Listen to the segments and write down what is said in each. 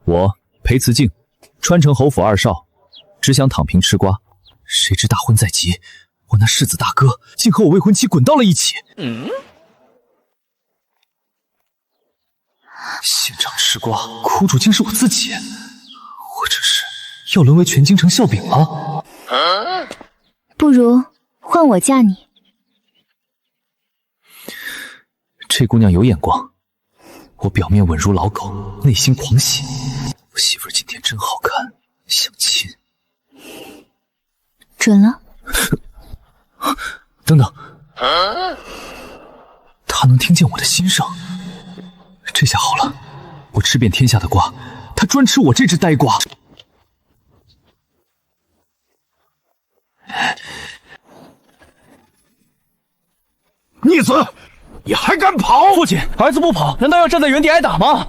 我裴慈敬，川城侯府二少，只想躺平吃瓜。谁知大婚在即，我那世子大哥竟和我未婚妻滚到了一起。现场吃瓜，苦主竟是我自己，我这是要沦为全京城笑柄了。不如换我嫁你。这姑娘有眼光，我表面稳如老狗，内心狂喜。我媳妇儿今天真好看，想亲。准了。等等，她能听见我的心声。这下好了，我吃遍天下的瓜，她专吃我这只呆瓜。逆子，你还敢跑？父亲，儿子不跑，难道要站在原地挨打吗？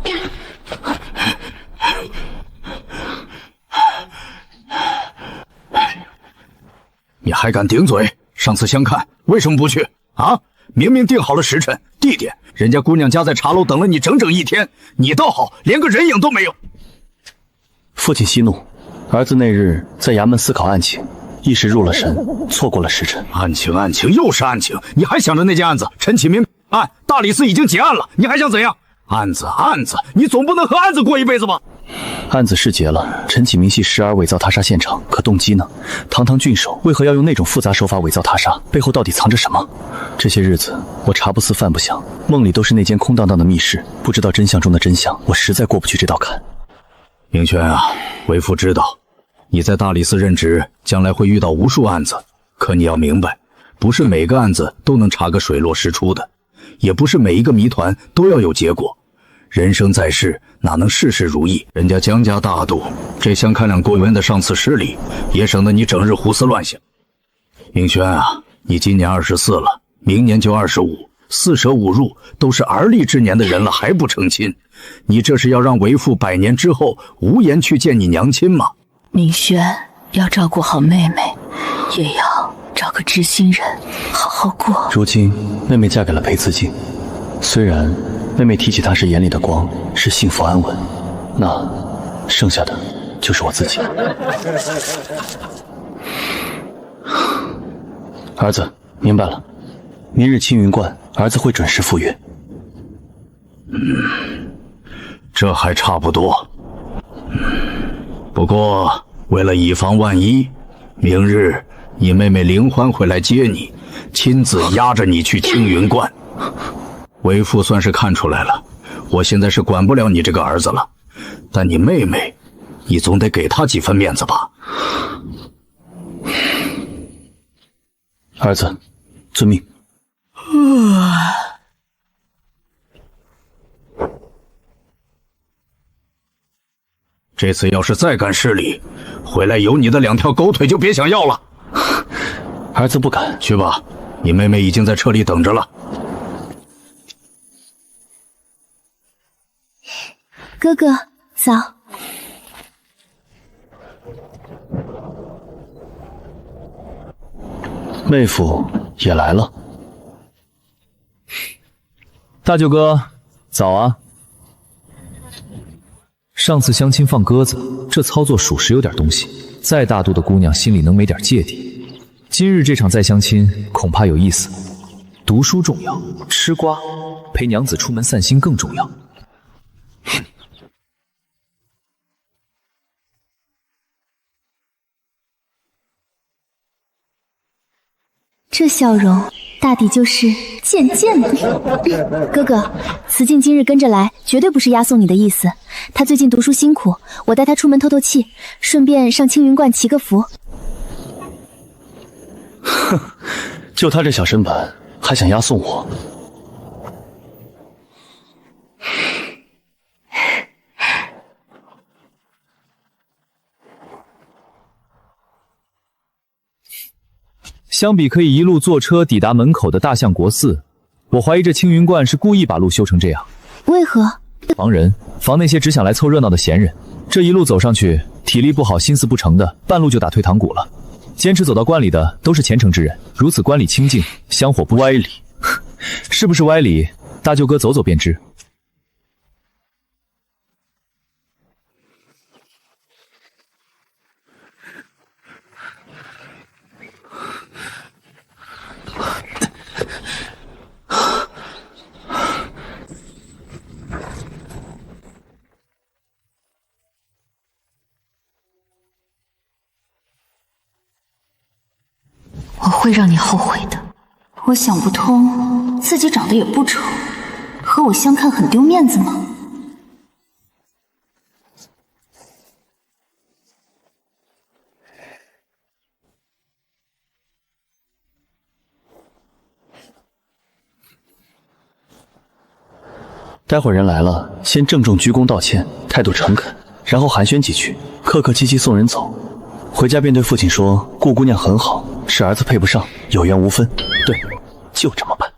你还敢顶嘴？上次相看为什么不去啊？明明定好了时辰、地点，人家姑娘家在茶楼等了你整整1天，你倒好，连个人影都没有。父亲息怒，儿子那日在衙门思考案情，一时入了神，错过了时辰。案情又是案情，你还想着那件案子？陈启明案，大理寺已经结案了，你还想怎样？案子，你总不能和案子过一辈子吧？案子是结了，陈启明系时而伪造他杀现场，可动机呢？堂堂郡守为何要用那种复杂手法伪造他杀？背后到底藏着什么？这些日子我茶不思饭不想，梦里都是那间空荡荡的密室，不知道真相中的真相，我实在过不去这道坎。明轩啊，为父知道你在大理寺任职，将来会遇到无数案子，可你要明白，不是每个案子都能查个水落石出的，也不是每一个谜团都要有结果。人生在世，哪能事事如意？人家江家大度，这相看两过园的上次失礼，也省得你整日胡思乱想。明轩啊，你今年24了，明年就25，4舍5入都是而立之年的人了，还不成亲？你这是要让为父100年之后无颜去见你娘亲吗？明轩要照顾好妹妹，也要找个知心人好好过。如今妹妹嫁给了裴慈敬，虽然妹妹提起她时眼里的光是幸福安稳，那剩下的就是我自己。儿子，明白了，明日青云观，儿子会准时赴约。这还差不多。不过为了以防万一，明日你妹妹林欢会来接你，亲自押着你去青云观。为父算是看出来了，我现在是管不了你这个儿子了，但你妹妹，你总得给她几分面子吧。儿子，遵命。这次要是再敢失礼，回来有你的2条狗腿就别想要了。儿子不敢。去吧，你妹妹已经在车里等着了。哥哥，早。妹夫也来了。大舅哥，早啊。上次相亲放鸽子，这操作属实有点东西。再大度的姑娘心里能没点芥蒂？今日这场再相亲，恐怕有意思。读书重要，吃瓜陪娘子出门散心更重要。这笑容大抵就是贱贱的。哥哥，慈敬今日跟着来，绝对不是押送你的意思。他最近读书辛苦，我带他出门透透气，顺便上青云观祈个福。哼，就他这小身板，还想押送我？相比可以一路坐车抵达门口的大相国寺，我怀疑这青云观是故意把路修成这样。为何？防人，防那些只想来凑热闹的闲人。这一路走上去，体力不好、心思不成的，半路就打退堂鼓了。坚持走到关里的都是虔诚之人，如此关里清净，香火不歪理。是不是歪理？大舅哥走走便知。会让你后悔的。我想不通，自己长得也不丑，和我相看很丢面子吗？待会儿人来了，先郑重鞠躬道歉，态度诚恳，然后寒暄几句，客客气气送人走。回家便对父亲说：“顾姑娘很好，是儿子配不上，有缘无分。”对，就这么办。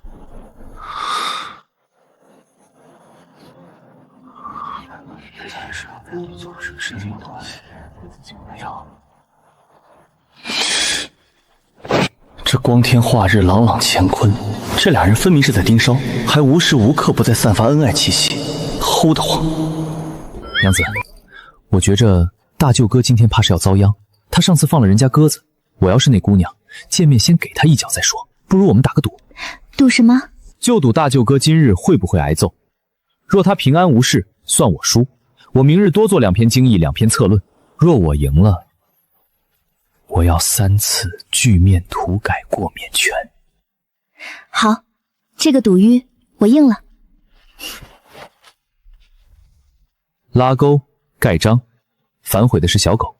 这光天化日，朗朗乾坤，这俩人分明是在盯梢，还无时无刻不在散发恩爱气息，齁得慌。娘子，我觉着大舅哥今天怕是要遭殃。他上次放了人家鸽子，我要是那姑娘，见面先给他一脚再说。不如我们打个赌。赌什么？就赌大舅哥今日会不会挨揍。若他平安无事，算我输。我明日多做2篇经义，2篇策论。若我赢了，我要3次锯面涂改过免权。好，这个赌约我应了。拉钩盖章，反悔的是小狗。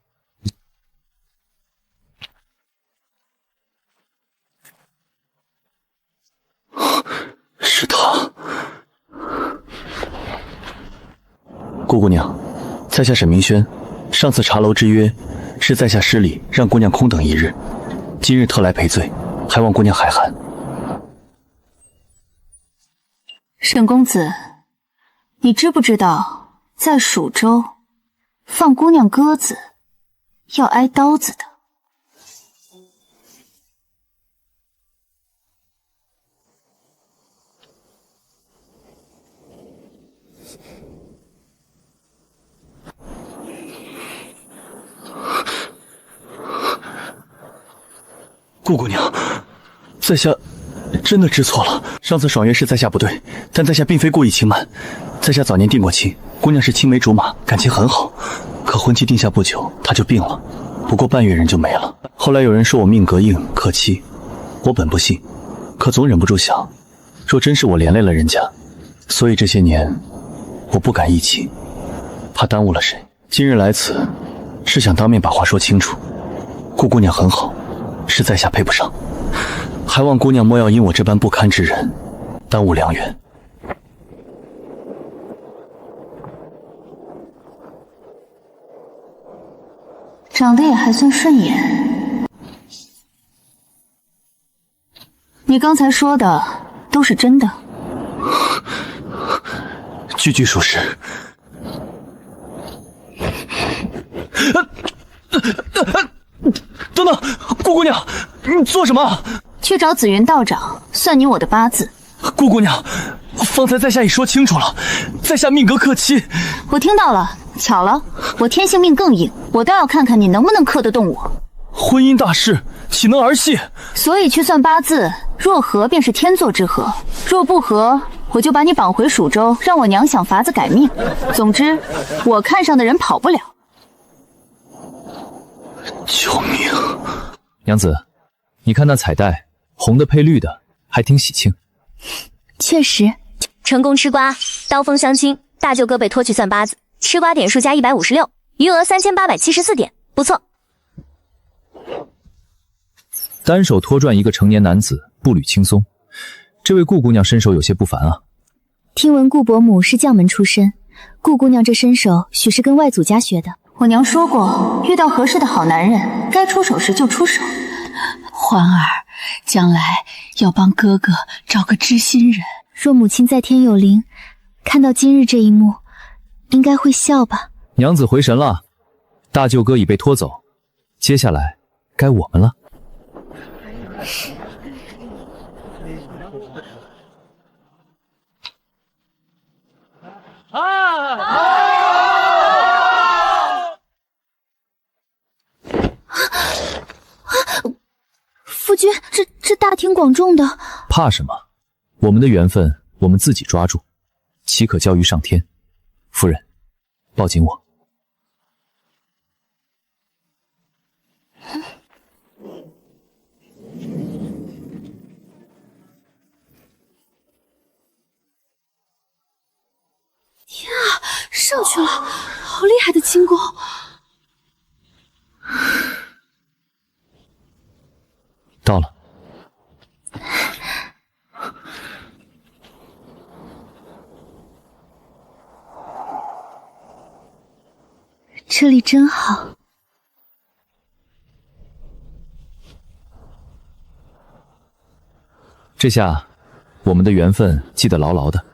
是他。顾姑娘，在下沈明轩，上次茶楼之约是在下失礼，让姑娘空等一日，今日特来赔罪，还望姑娘海涵。沈公子，你知不知道，在蜀州放姑娘鸽子要挨刀子的？顾姑娘，在下真的知错了。上次爽约是在下不对，但在下并非故意轻慢。在下早年定过亲，姑娘是青梅竹马，感情很好。可婚期定下不久，她就病了，不过半月人就没了。后来有人说我命格硬克妻，我本不信，可总忍不住想，若真是我连累了人家，所以这些年我不敢一起，怕耽误了谁。今日来此，是想当面把话说清楚。顾姑娘很好，是在下配不上，还望姑娘莫要因我这般不堪之人耽误良缘。长得也还算顺眼。你刚才说的都是真的？句句属实。等等，顾姑娘，你做什么？去找紫云道长算你我的八字。顾姑娘，方才在下已说清楚了，在下命格克妻。我听到了，巧了，我天性命更硬，我倒要看看你能不能克得动我。婚姻大事，岂能儿戏？所以去算八字，若合便是天作之合，若不合，我就把你绑回蜀州，让我娘想法子改命。总之，我看上的人跑不了。救命！娘子，你看那彩带，红的配绿的，还挺喜庆。确实，成功吃瓜，刀锋相亲，大舅哥被拖去算八字，吃瓜点数加156，余额3874点，不错。单手拖转一个成年男子，步履轻松。这位顾姑娘身手有些不凡啊。听闻顾伯母是将门出身，顾姑娘这身手许是跟外祖家学的。我娘说过，遇到合适的好男人，该出手时就出手。欢儿，将来要帮哥哥找个知心人。若母亲在天有灵，看到今日这一幕，应该会笑吧。娘子回神了，大舅哥已被拖走，接下来该我们了。夫君，这大庭广众的，怕什么？我们的缘分，我们自己抓住，岂可交于上天？夫人，抱紧我。害的轻功。到了。这里真好。这下，我们的缘分记得牢牢的，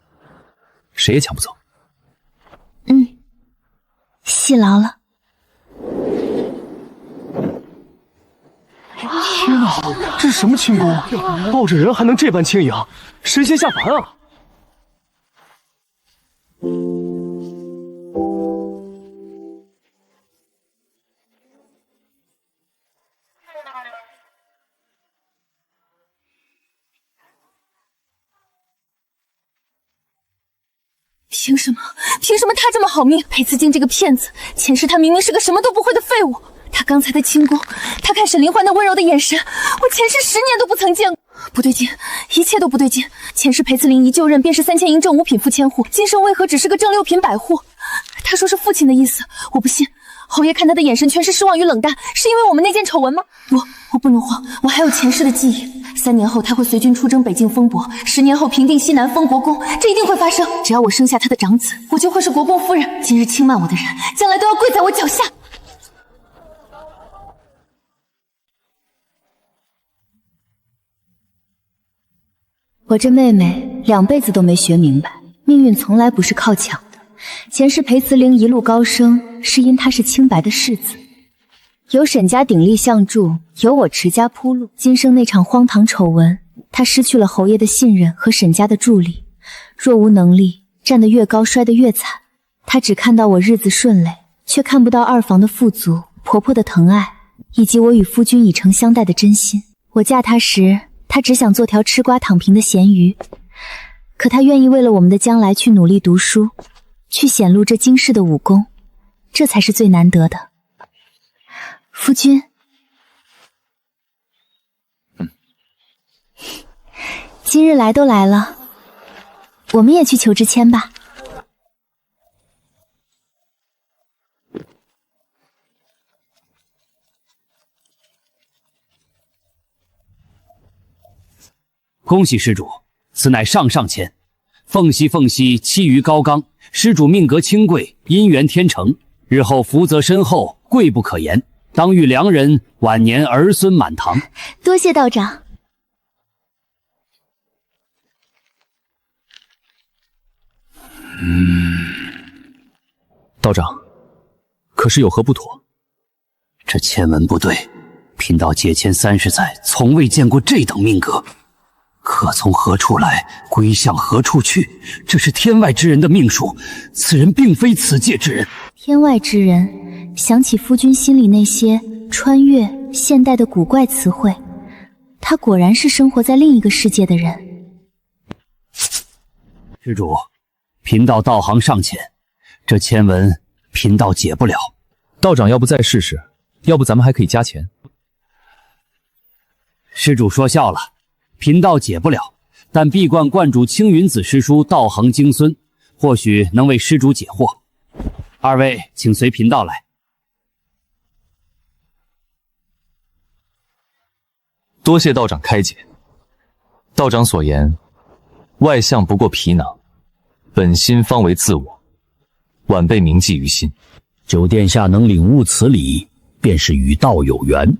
谁也抢不走。戏牢了。天哪，这是什么轻功？抱着人还能这般轻盈，神仙下凡啊！凭什么？凭什么他这么好命？裴慈静这个骗子，前世他明明是个什么都不会的废物。他刚才的轻功，他看沈凌欢那温柔的眼神，我前世10年都不曾见过。不对劲，一切都不对劲。前世裴慈林一就任便是3000银正5品副千户，今生为何只是个正6品百户？他说是父亲的意思，我不信。侯爷看他的眼神全是失望与冷淡，是因为我们那件丑闻吗？我不能慌，我还有前世的记忆。3年后他会随军出征北境风伯，10年后平定西南封国公，这一定会发生。只要我生下他的长子，我就会是国公夫人。今日轻慢我的人，将来都要跪在我脚下。我这妹妹2辈子都没学明白，命运从来不是靠抢的。前世裴慈灵一路高升，是因她是清白的世子，有沈家鼎力相助，有我持家铺路。今生那场荒唐丑闻，她失去了侯爷的信任和沈家的助力，若无能力，站得越高摔得越惨。她只看到我日子顺累，却看不到2房的富足、婆婆的疼爱，以及我与夫君以诚相待的真心。我嫁她时，她只想做条吃瓜躺平的咸鱼，可她愿意为了我们的将来去努力读书，去显露这惊世的武功，这才是最难得的。夫君，今日来都来了，我们也去求支签吧。恭喜施主，此乃上上签。凤兮栖于高冈，施主命格清贵，姻缘天成，日后福泽深厚，贵不可言。当遇良人，晚年儿孙满堂。多谢道长。道长，可是有何不妥？这签文不对，贫道解签30载，从未见过这等命格。客从何处来，归向何处去？这是天外之人的命数，此人并非此界之人。天外之人，想起夫君心里那些穿越现代的古怪词汇，他果然是生活在另一个世界的人。施主，贫道道行尚浅，这签文贫道解不了。道长要不再试试？要不咱们还可以加钱。施主说笑了。贫道解不了，但闭观观主青云子师叔道行经孙，或许能为施主解惑。2位请随贫道来。多谢道长开解。道长所言，外相不过皮囊，本心方为自我，晚辈铭记于心。九殿下能领悟此理，便是与道有缘。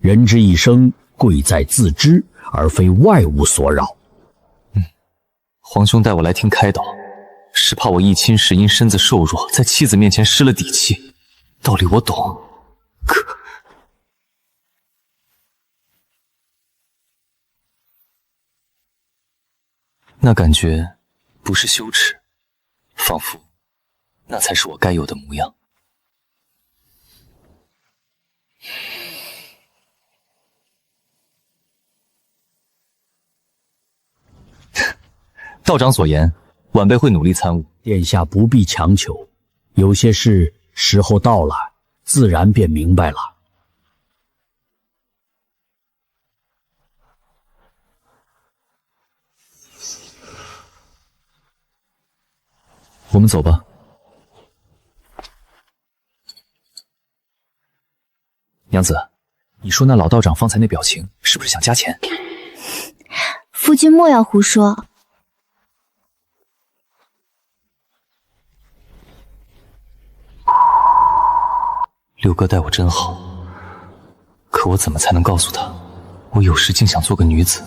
人之一生，贵在自知，而非外物所扰。皇兄带我来听开导，是怕我一亲时因身子瘦弱，在妻子面前失了底气。道理我懂，可那感觉不是羞耻，仿佛那才是我该有的模样。道长所言，晚辈会努力参悟。殿下不必强求，有些事时候到了，自然便明白了。我们走吧。娘子，你说那老道长方才那表情，是不是想加钱？夫君莫要胡说。六哥待我真好，可我怎么才能告诉他，我有时竟想做个女子？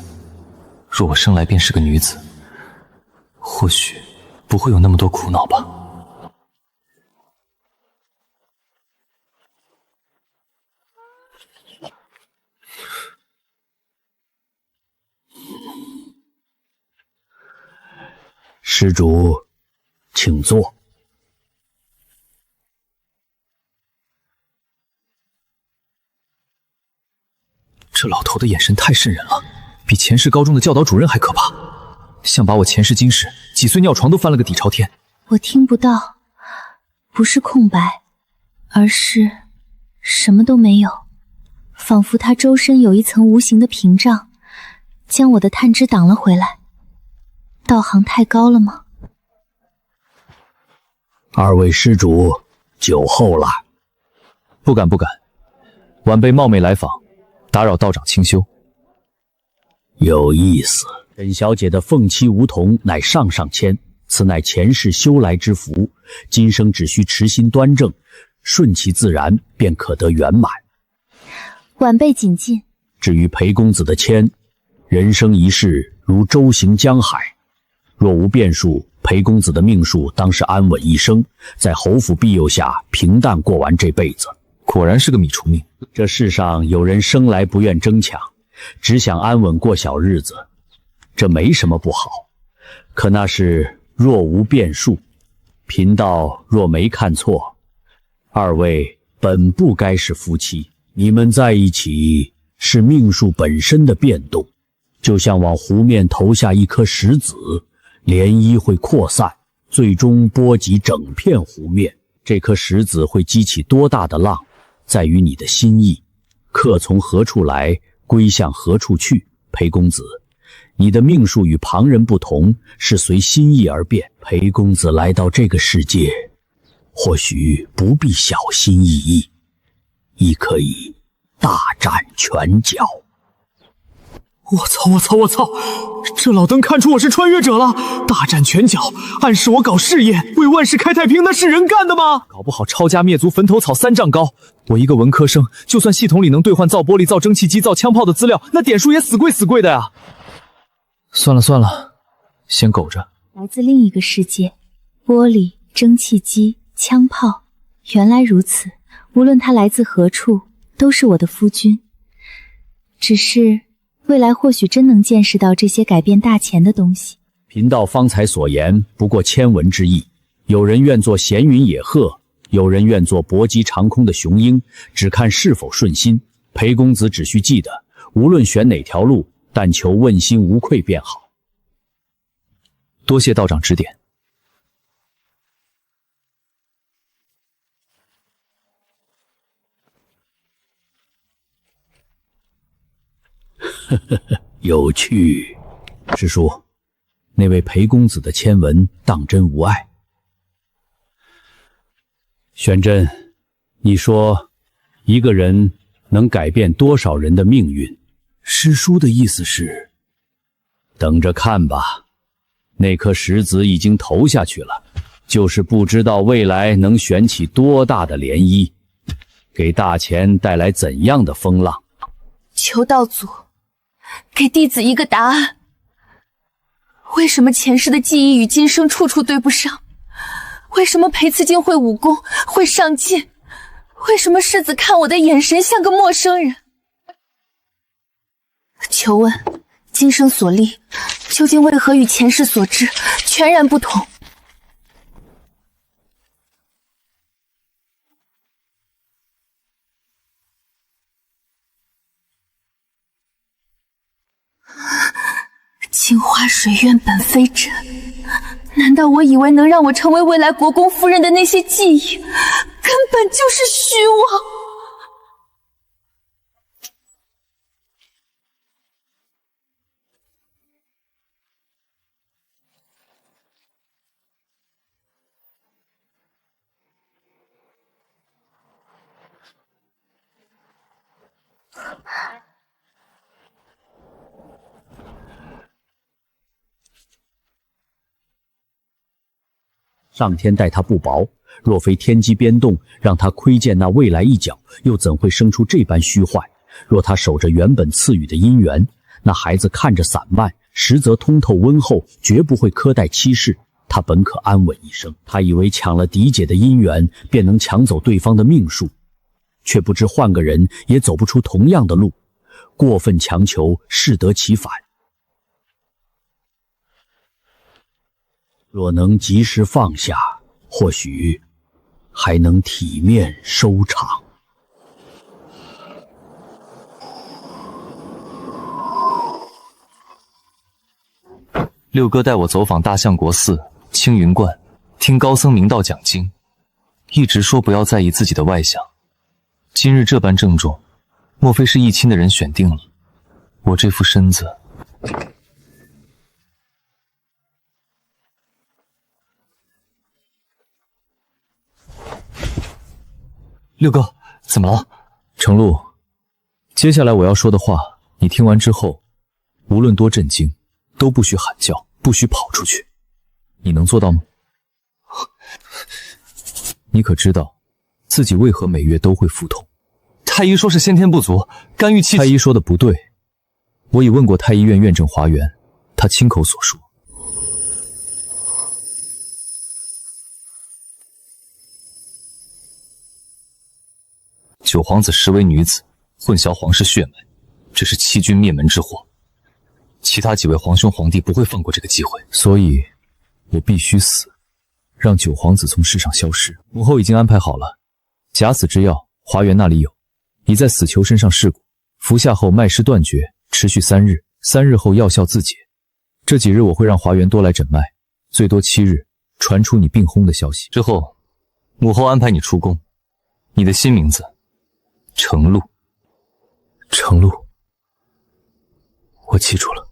若我生来便是个女子，或许不会有那么多苦恼吧。施主，请坐。这老头的眼神太瘆人了，比前世高中的教导主任还可怕，像把我前世今世几岁尿床都翻了个底朝天。我听不到，不是空白，而是什么都没有，仿佛他周身有一层无形的屏障，将我的探知挡了回来。道行太高了吗？二位施主，酒后了。不敢不敢，晚辈冒昧来访，打扰道长清修。有意思，沈小姐的凤妻梧桐乃上上签，此乃前世修来之福，今生只需持心端正，顺其自然，便可得圆满。晚辈谨记。至于裴公子的签，人生一世如舟行江海，若无变数，裴公子的命数当是安稳一生，在侯府庇佑下平淡过完这辈子。果然是个米虫命。这世上有人生来不愿争抢，只想安稳过小日子，这没什么不好。可那是若无变数。贫道若没看错，二位本不该是夫妻，你们在一起是命数本身的变动，就像往湖面投下一颗石子，涟漪会扩散，最终波及整片湖面。这颗石子会激起多大的浪，在于你的心意。客从何处来，归向何处去。裴公子，你的命数与旁人不同，是随心意而变。裴公子来到这个世界，或许不必小心翼翼，亦可以大展拳脚。我操！这老登看出我是穿越者了，大展拳脚，暗示我搞事业，为万世开太平，那是人干的吗？搞不好抄家灭族，坟头草3丈高。我一个文科生，就算系统里能兑换造玻璃、造蒸汽机、造枪炮的资料，那点数也死贵的呀。算了，先苟着。来自另一个世界，玻璃、蒸汽机、枪炮，原来如此。无论他来自何处，都是我的夫君。只是未来或许真能见识到这些改变大钱的东西。贫道方才所言不过千文之意，有人愿做闲云野鹤，有人愿做搏击长空的雄鹰，只看是否顺心。裴公子只需记得，无论选哪条路，但求问心无愧便好。多谢道长指点。有趣。师叔，那位裴公子的签文当真无碍？玄真，你说一个人能改变多少人的命运？师叔的意思是，等着看吧。那颗石子已经投下去了，就是不知道未来能旋起多大的涟漪，给大钱带来怎样的风浪。求道祖给弟子一个答案，为什么前世的记忆与今生处处对不上？为什么裴慈静会武功，会上进？为什么世子看我的眼神像个陌生人？求问今生所历，究竟为何与前世所知全然不同？镜花水月本非真，难道我以为能让我成为未来国公夫人的那些记忆，根本就是虚妄？上天待他不薄，若非天机变动，让他窥见那未来一角，又怎会生出这般虚幻？若他守着原本赐予的姻缘，那孩子看着散漫，实则通透温厚，绝不会苛待欺世。他本可安稳一生，他以为抢了嫡姐的姻缘，便能抢走对方的命数，却不知换个人也走不出同样的路。过分强求，适得其反。若能及时放下，或许还能体面收场。六哥带我走访大相国寺、青云观，听高僧明道讲经，一直说不要在意自己的外相。今日这般郑重，莫非是议亲的人选定了？我这副身子……六哥，怎么了？程璐，接下来我要说的话，你听完之后，无论多震惊，都不许喊叫，不许跑出去。你能做到吗？你可知道自己为何每月都会腹痛？太医说是先天不足，干预气。太医说的不对，我已问过太医院院正华元，他亲口所说。九皇子实为女子，混淆皇室血脉，这是欺君灭门之祸。其他几位皇兄皇帝不会放过这个机会，所以我必须死，让九皇子从世上消失。母后已经安排好了，假死之药，华元那里有。你在死囚身上试过，服下后脉势断绝，持续3日，3日后药效自解。这几日我会让华元多来诊脉，最多7日，传出你病薨的消息。之后，母后安排你出宫，你的新名字程璐。程璐，我记住了。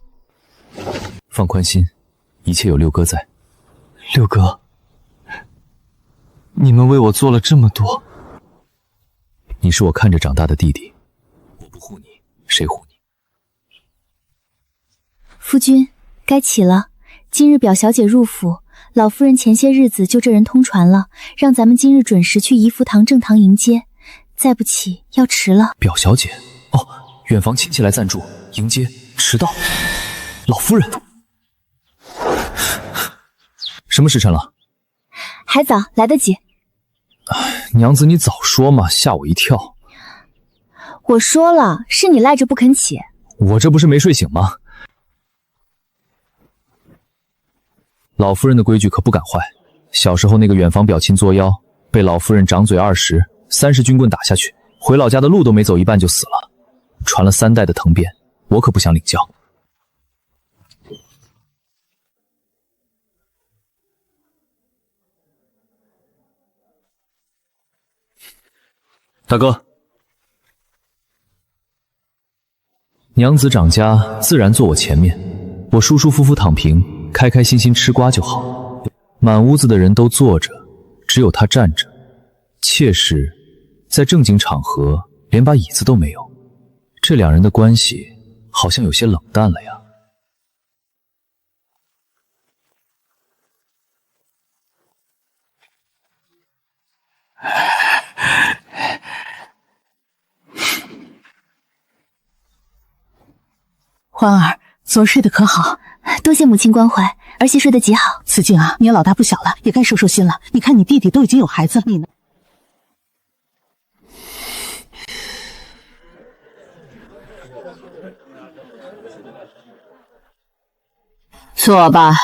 放宽心，一切有六哥在。六哥，你们为我做了这么多。你是我看着长大的弟弟，我不护你，谁护你？夫君，该起了。今日表小姐入府，老夫人前些日子就这人通传了，让咱们今日准时去怡福堂正堂迎接。再不起，要迟了。表小姐？哦，远房亲戚来暂住，迎接，迟到。老夫人，什么时辰了？还早，来得及。娘子，你早说嘛，吓我一跳。我说了，是你赖着不肯起。我这不是没睡醒吗？老夫人的规矩可不敢坏。小时候那个远房表亲作妖，被老夫人掌嘴20、30军棍打下去，回老家的路都没走一半就死了，传了3代的藤鞭，我可不想领教。大哥，娘子掌家自然坐我前面，我舒舒服服躺平，开开心心吃瓜就好。满屋子的人都坐着，只有他站着。妾室在正经场合连把椅子都没有，这两人的关系好像有些冷淡了呀。欢儿，昨儿睡得可好？多谢母亲关怀，儿媳睡得极好。慈静啊，你也老大不小了，也该收收心了。你看你弟弟都已经有孩子了，你呢？坐吧。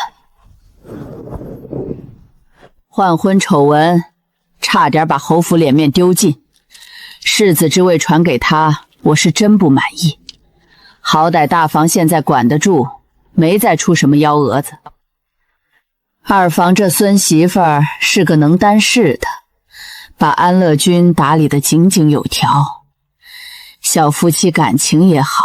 换婚丑闻，差点把侯府脸面丢尽。世子之位传给他，我是真不满意。好歹大房现在管得住，没再出什么幺蛾子。二房这孙媳妇儿是个能担事的，把安乐君打理得井井有条。小夫妻感情也好。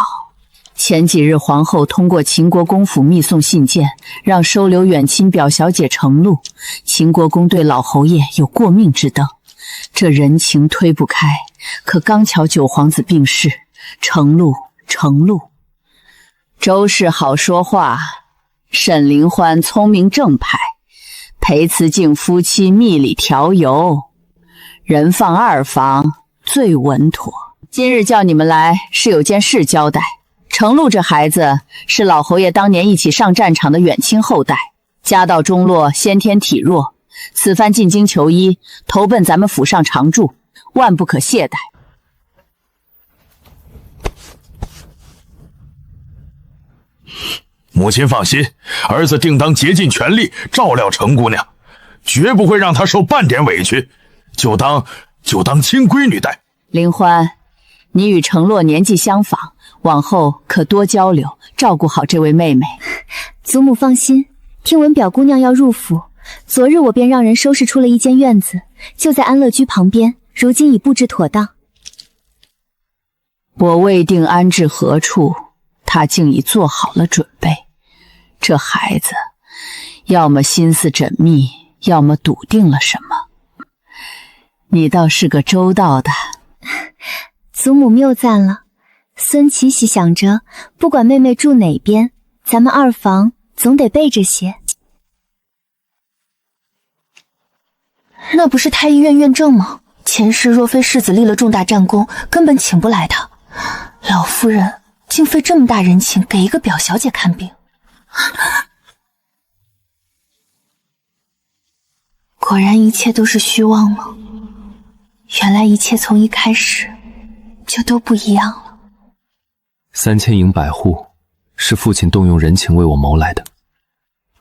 前几日皇后通过秦国公府密送信件，让收留远亲表小姐程璐。秦国公对老侯爷有过命之德，这人情推不开。可刚巧九皇子病逝，程璐。周氏好说话，沈灵欢聪明正派，裴慈敬夫妻蜜里调油，人放2房最稳妥。今日叫你们来是有件事交代。程璐这孩子是老侯爷当年一起上战场的远亲后代，家道中落，先天体弱，此番进京求医，投奔咱们府上常驻，万不可懈怠。母亲放心，儿子定当竭尽全力照料程姑娘，绝不会让她受半点委屈，就当亲闺女待。林欢，你与程洛年纪相仿，往后可多交流，照顾好这位妹妹。祖母放心，听闻表姑娘要入府，昨日我便让人收拾出了一间院子，就在安乐居旁边，如今已布置妥当。我未定安置何处，她竟已做好了准备。这孩子要么心思缜密，要么笃定了什么。你倒是个周到的。祖母谬赞了。孙琪喜想着，不管妹妹住哪边，咱们2房总得备着些。那不是太医院院正吗？前世若非世子立了重大战功，根本请不来他。老夫人竟费这么大人情给一个表小姐看病。果然一切都是虚妄吗？原来一切从一开始就都不一样了。3000营百户是父亲动用人情为我谋来的，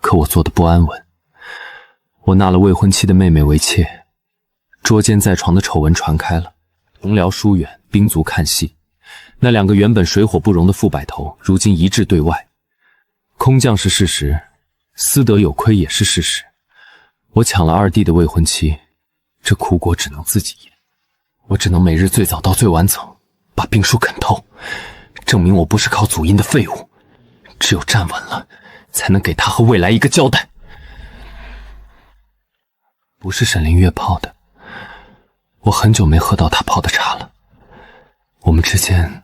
可我做的不安稳。我纳了未婚妻的妹妹为妾，捉奸在床的丑闻传开了，同僚疏远，兵卒看戏。那2个原本水火不容的副百头，如今一致对外。空降是事实，私德有亏也是事实。我抢了2弟的未婚妻，这苦果只能自己咽。我只能每日最早到最晚走，把兵书啃透，证明我不是靠祖荫的废物。只有站稳了，才能给他和未来一个交代。不是沈凌月泡的，我很久没喝到他泡的茶了。我们之间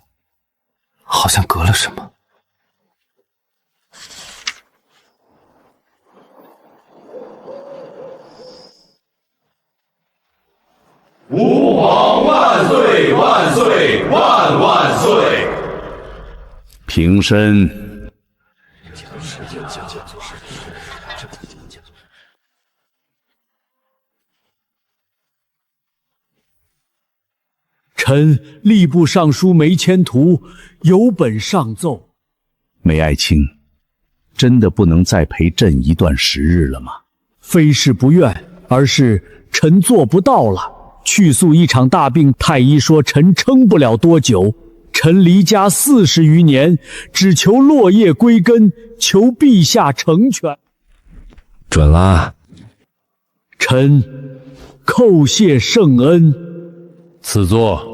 好像隔了什么。吾皇万岁万岁万万岁！平身。臣吏部尚书梅千图有本上奏。梅爱卿，真的不能再陪朕一段时日了吗？非是不愿，而是臣做不到了。去速一场大病，太医说臣撑不了多久。臣离家40余年，只求落叶归根，求陛下成全。准了。臣叩谢圣恩。赐座。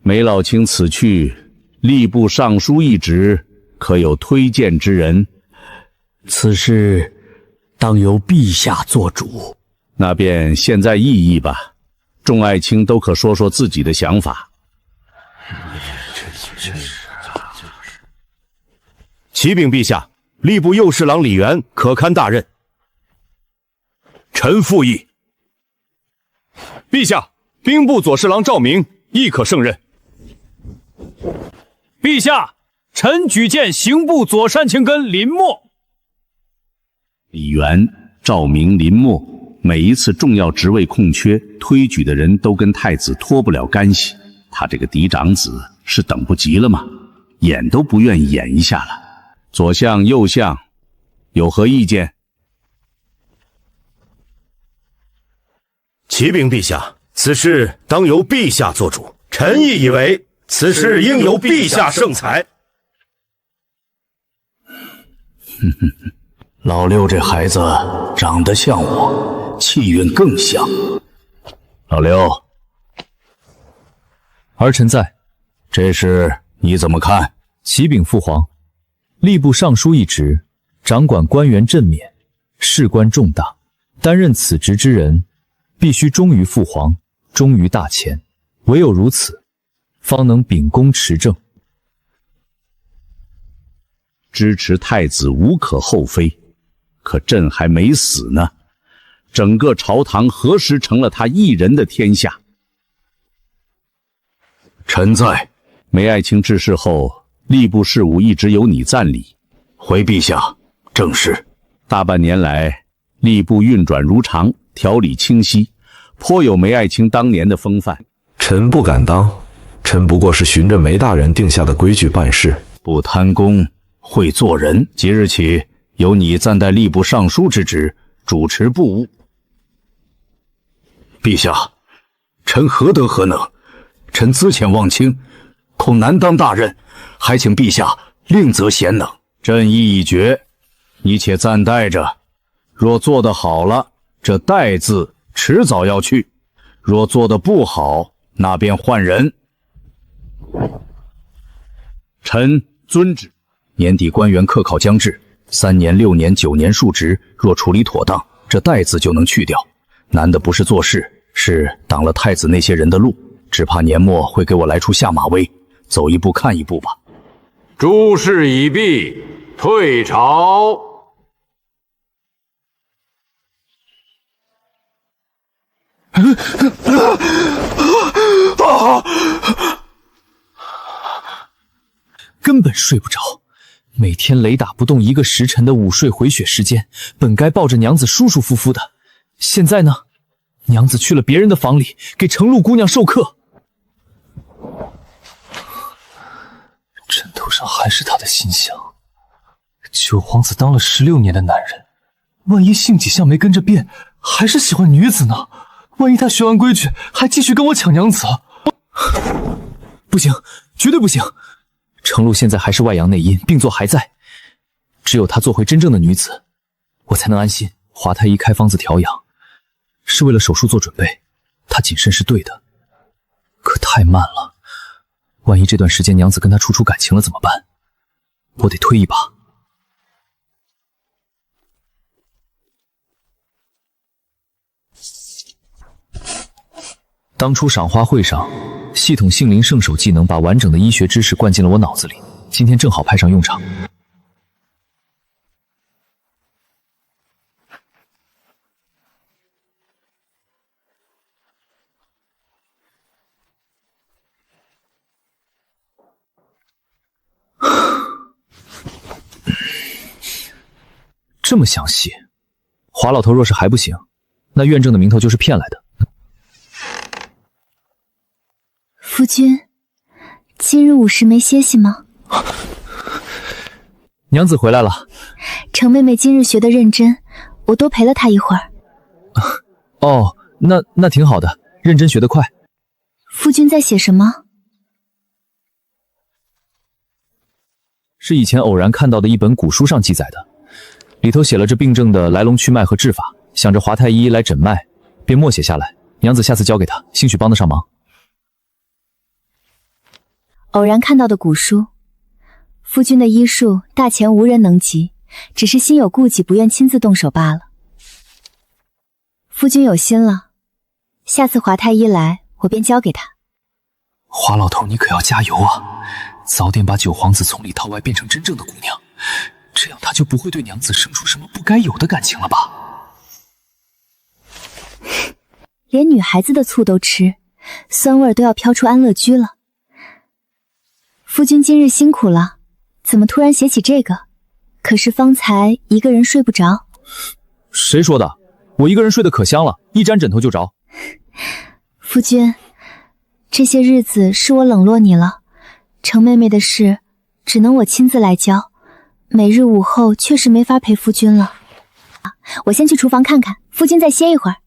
梅老卿此去，吏部尚书一职，可有推荐之人？此事当由陛下做主。那便现在议议吧，众爱卿都可说说自己的想法。启禀陛下，吏部右侍郎李元可堪大任。臣附议。陛下，兵部左侍郎赵明亦可胜任。陛下，臣举荐刑部左善卿根林默。李元、赵明、林默，每一次重要职位空缺，推举的人都跟太子脱不了干系。他这个嫡长子是等不及了吗？演都不愿意演一下了。左相、右相，有何意见？启禀陛下，此事当由陛下做主。臣亦以为此事应由陛下圣裁。老六这孩子长得像我，气韵更像。老六，儿臣在。这事你怎么看？启禀父皇，吏部尚书一职，掌管官员镇免，事关重大，担任此职之人，必须忠于父皇，忠于大前，唯有如此，方能秉公持政。支持太子无可厚非，可朕还没死呢，整个朝堂何时成了他一人的天下？臣在。梅爱卿致仕后，吏部事务一直由你暂理。回陛下，正是。大半年来，吏部运转如常，条理清晰，颇有梅爱卿当年的风范。臣不敢当，臣不过是循着梅大人定下的规矩办事，不贪功，会做人。即日起，由你暂代吏部尚书之职，主持部务。陛下，臣何德何能？臣资浅望轻，恐难当大任，还请陛下另择贤能。朕意已决，你且暂待着。若做得好了，这代字迟早要去；若做得不好，那便换人。臣遵旨。年底官员科考将至，3年、6年、9年数职，若处理妥当，这代字就能去掉。难的不是做事，是挡了太子那些人的路。只怕年末会给我来出下马威，走一步看一步吧。诸事已毕，退朝。根本睡不着，每天雷打不动1个时辰的午睡回血时间，本该抱着娘子舒舒服服的，现在呢，娘子去了别人的房里给程璐姑娘授课。枕头上还是他的心香。九皇子当了16年的男人，万一性几向没跟着变，还是喜欢女子呢？万一他学完规矩，还继续跟我抢娘子？不行，绝对不行！程璐现在还是外阳内阴，病作还在，只有她做回真正的女子，我才能安心。华太医开方子调养，是为了手术做准备，她谨慎是对的，可太慢了。万一这段时间娘子跟他处感情了怎么办？我得推一把。当初赏花会上，系统杏林圣手技能把完整的医学知识灌进了我脑子里，今天正好派上用场。这么详细，华老头若是还不行，那院正的名头就是骗来的。夫君，今日午时没歇息吗？娘子回来了。程妹妹今日学得认真，我多陪了她一会儿。哦，那挺好的，认真学得快。夫君在写什么？是以前偶然看到的一本古书上记载的。里头写了这病症的来龙去脉和治法，想着华太医来诊脉，便默写下来。娘子下次交给他，兴许帮得上忙。偶然看到的古书，夫君的医术大前无人能及，只是心有顾忌，不愿亲自动手罢了。夫君有心了，下次华太医来，我便交给他。华老头，你可要加油啊！早点把九皇子从里套外变成真正的姑娘。这样他就不会对娘子生出什么不该有的感情了吧？连女孩子的醋都吃，酸味都要飘出安乐居了。夫君今日辛苦了，怎么突然写起这个？可是方才一个人睡不着。谁说的？我一个人睡得可香了，一沾枕头就着。夫君，这些日子是我冷落你了，程妹妹的事只能我亲自来教。每日午后确实没法陪夫君了，我先去厨房看看，夫君再歇一会儿。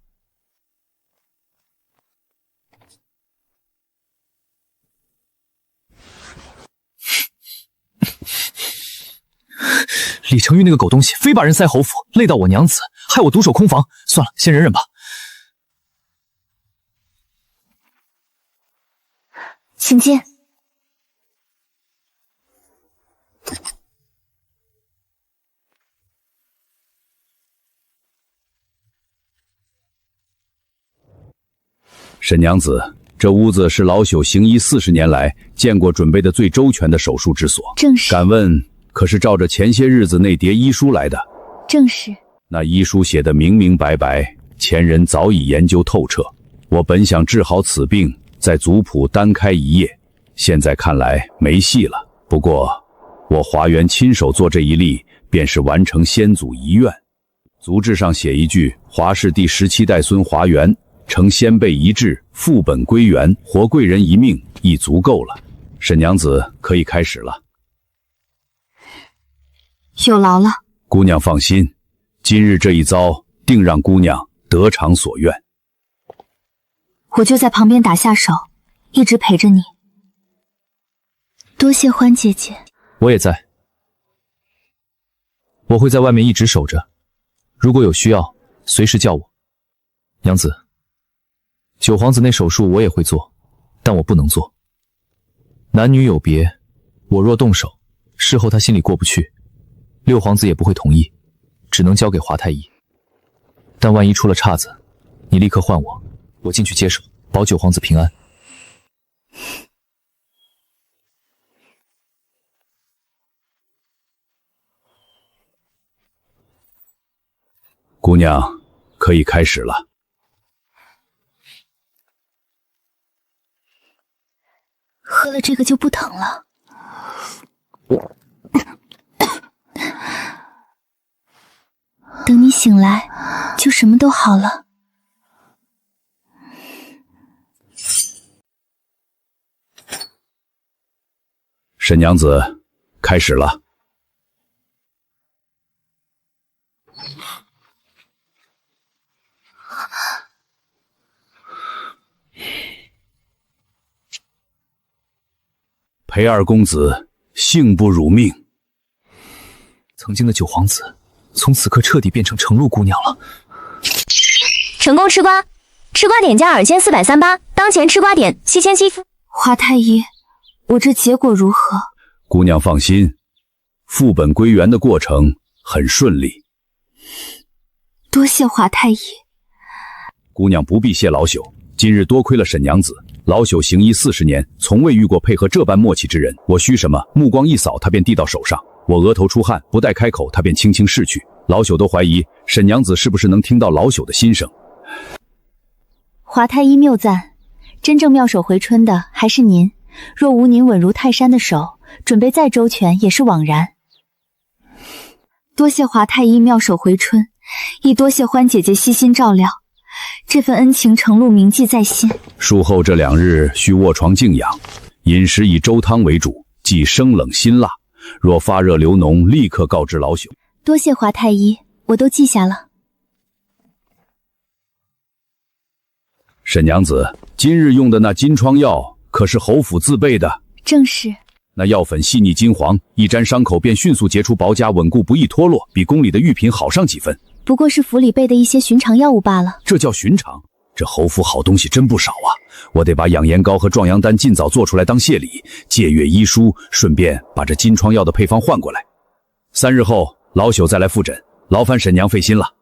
李成玉那个狗东西，非把人塞侯府，累到我娘子，害我独守空房。算了，先忍忍吧。请进。沈娘子，这屋子是老朽行医40年来见过准备的最周全的手术之所。正是。敢问可是照着前些日子那叠医书来的。正是。那医书写得明明白白，前人早已研究透彻。我本想治好此病，在族谱单开一页，现在看来没戏了。不过，我华元亲手做这一例，便是完成先祖遗愿。族志上写一句：华氏第17代孙华元，承先辈遗志，副本归元，活贵人一命，亦足够了。沈娘子可以开始了。有劳了。姑娘放心，今日这一遭，定让姑娘得偿所愿。我就在旁边打下手，一直陪着你。多谢欢姐姐。我也在，我会在外面一直守着，如果有需要，随时叫我。娘子，九皇子那手术我也会做，但我不能做。男女有别，我若动手，事后他心里过不去，六皇子也不会同意，只能交给华太医。但万一出了岔子，你立刻换我，我进去接手，保九皇子平安。姑娘，可以开始了。喝了这个就不疼了。等你醒来，就什么都好了。沈娘子，开始了。裴二公子，幸不辱命。曾经的九皇子，从此刻彻底变成程璐姑娘了。成功吃瓜，吃瓜点加2438，当前吃瓜点7007。华太医，我这结果如何？姑娘放心，副本归元的过程很顺利。多谢华太医。姑娘不必谢老朽，今日多亏了沈娘子。老朽行医40年，从未遇过配合这般默契之人。我需什么，目光一扫，他便递到手上。我额头出汗，不待开口，他便轻轻拭去。老朽都怀疑沈娘子是不是能听到老朽的心声。华太医谬赞，真正妙手回春的还是您。若无您稳如泰山的手，准备再周全也是枉然。多谢华太医妙手回春，亦多谢欢姐姐悉心照料。这份恩情程璐铭记在心。术后这2日需卧床静养，饮食以粥汤为主，忌生冷辛辣。若发热流脓，立刻告知老朽。多谢华太医，我都记下了。沈娘子，今日用的那金疮药可是侯府自备的？正是。那药粉细腻金黄，一沾伤口便迅速结出薄痂，稳固不易脱落，比宫里的御品好上几分。不过是府里备的一些寻常药物罢了。这叫寻常？这侯府好东西真不少啊！我得把养颜膏和壮阳丹尽早做出来当谢礼，借阅医书，顺便把这金疮药的配方换过来。3日后老朽再来复诊，劳烦沈娘费心了。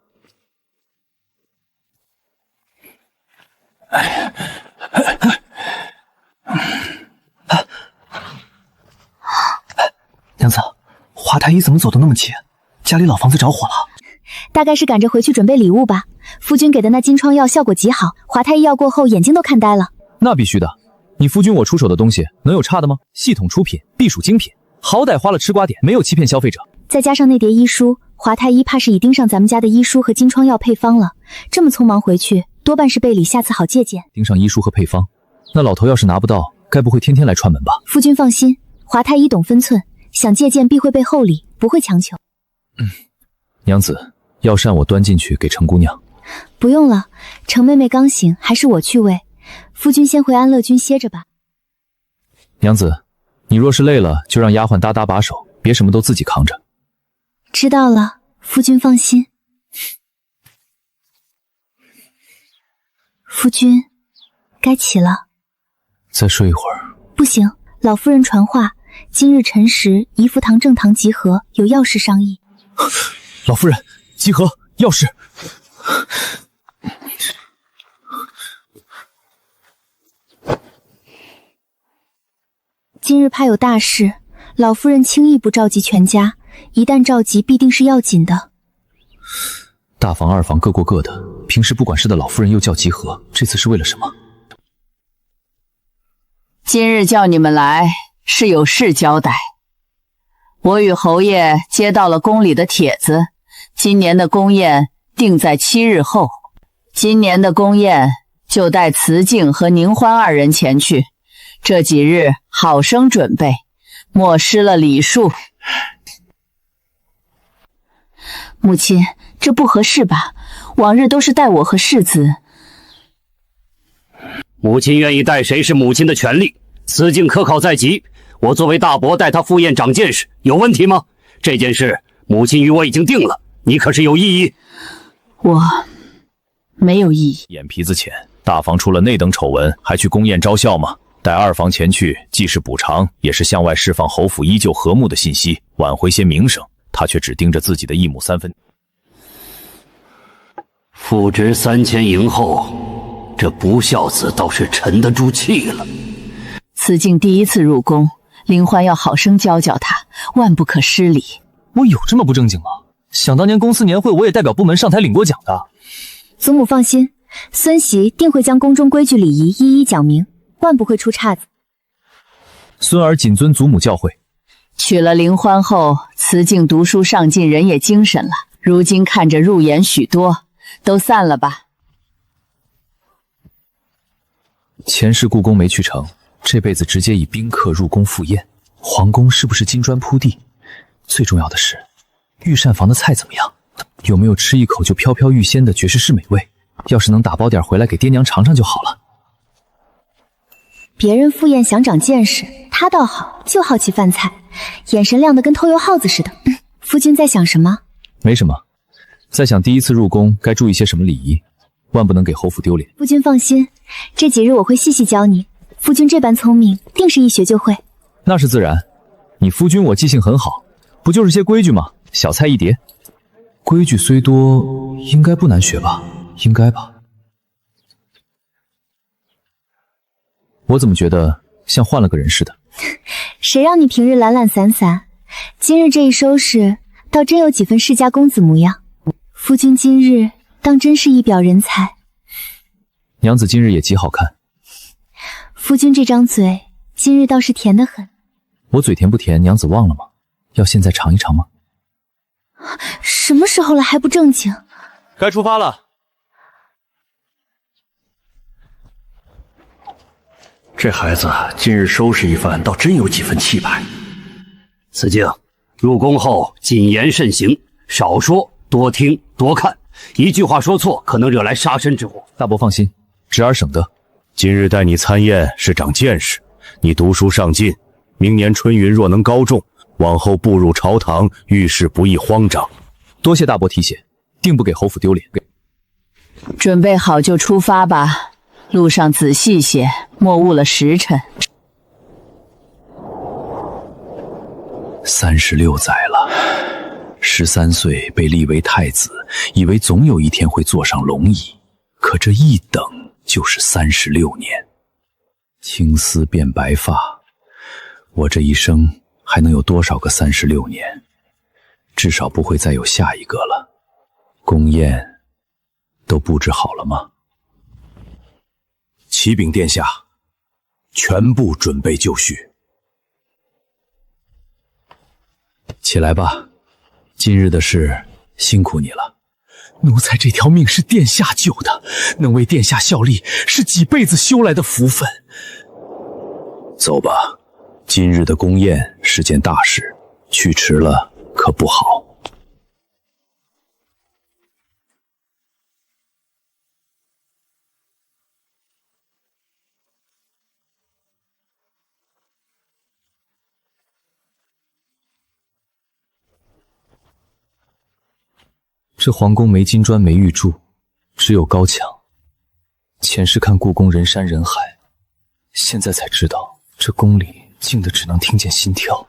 娘子，华太医怎么走得那么急？家里老房子着火了？大概是赶着回去准备礼物吧。夫君给的那金疮药效果极好，华太医药过后眼睛都看呆了。那必须的，你夫君我出手的东西能有差的吗？系统出品必属精品，好歹花了吃瓜点，没有欺骗消费者。再加上那叠医书，华太医怕是已盯上咱们家的医书和金疮药配方了。这么匆忙回去，多半是备礼，下次好借鉴。盯上医书和配方，那老头要是拿不到，该不会天天来串门吧？夫君放心，华太医懂分寸，想借鉴必会备厚礼，不会强求。娘子，药膳我端进去给程姑娘。不用了，程妹妹刚醒，还是我去喂。夫君先回安乐君歇着吧。娘子，你若是累了，就让丫鬟搭把手，别什么都自己扛着。知道了，夫君放心。夫君，该起了。再睡一会儿。不行，老夫人传话，今日辰时怡福堂正堂集合，有要事商议。老夫人，集合，要事。今日怕有大事，老夫人轻易不召集全家，一旦召集，必定是要紧的。大房二房各过各的，平时不管事的老夫人又叫集合，这次是为了什么？今日叫你们来，是有事交代。我与侯爷接到了宫里的帖子，今年的宫宴定在7日后。今年的宫宴就带慈静和宁欢二人前去，这几日好生准备，莫失了礼数。母亲，这不合适吧？往日都是带我和世子。母亲愿意带谁是母亲的权利。慈静科考在即，我作为大伯带他赴宴长见识，有问题吗？这件事母亲与我已经定了，你可是有异议？我没有异议。眼皮子浅，大房出了那等丑闻，还去宫宴招笑吗？带二房前去，既是补偿，也是向外释放侯府依旧和睦的信息，挽回些名声。他却只盯着自己的1亩3分。父职3000迎后，这不孝子倒是沉得住气了。慈静第一次入宫，林欢要好生教教他，万不可失礼。我有这么不正经吗？想当年公司年会，我也代表部门上台领过奖的。祖母放心，孙媳定会将宫中规矩礼仪一一讲明，万不会出岔子。孙儿谨遵祖母教诲。娶了林欢后，慈静读书上进，人也精神了。如今看着入眼许多，都散了吧。前世故宫没去成，这辈子直接以宾客入宫赴宴，皇宫是不是金砖铺地？最重要的是，御膳房的菜怎么样？有没有吃一口就飘飘欲仙的绝世式美味？要是能打包点回来给爹娘尝尝就好了。别人赴宴想长见识，他倒好，就好奇饭菜，眼神亮得跟偷油耗子似的。夫君在想什么？没什么，在想第一次入宫该注意些什么礼仪，万不能给侯府丢脸。夫君放心，这几日我会细细教你。夫君这般聪明，定是一学就会。那是自然，你夫君我记性很好，不就是些规矩吗？小菜一碟。规矩虽多，应该不难学吧？应该吧。我怎么觉得像换了个人似的？谁让你平日懒懒散散，今日这一收拾，倒真有几分世家公子模样。夫君今日当真是一表人才。娘子今日也极好看。夫君这张嘴，今日倒是甜得很。我嘴甜不甜，娘子忘了吗？要现在尝一尝吗？什么时候了还不正经？该出发了。这孩子今日收拾一番，倒真有几分气派。慈静，入宫后谨言慎行，少说多听多看，一句话说错，可能惹来杀身之祸。大伯放心，侄儿省得。今日带你参宴是长见识，你读书上进，明年春云若能高中，往后步入朝堂，遇事不易慌张。多谢大伯提携，定不给侯府丢脸。准备好就出发吧，路上仔细些，莫误了时辰。36载了，13岁被立为太子，以为总有一天会坐上龙椅，可这一等就是36年。青丝变白发，我这一生还能有多少个36年？至少不会再有下一个了。宫宴都布置好了吗？启禀殿下，全部准备就绪。起来吧，今日的事辛苦你了。奴才这条命是殿下救的，能为殿下效力，是几辈子修来的福分。走吧，今日的宫宴是件大事，去迟了可不好。这皇宫没金砖没玉柱，只有高墙。前世看故宫人山人海，现在才知道这宫里静的只能听见心跳。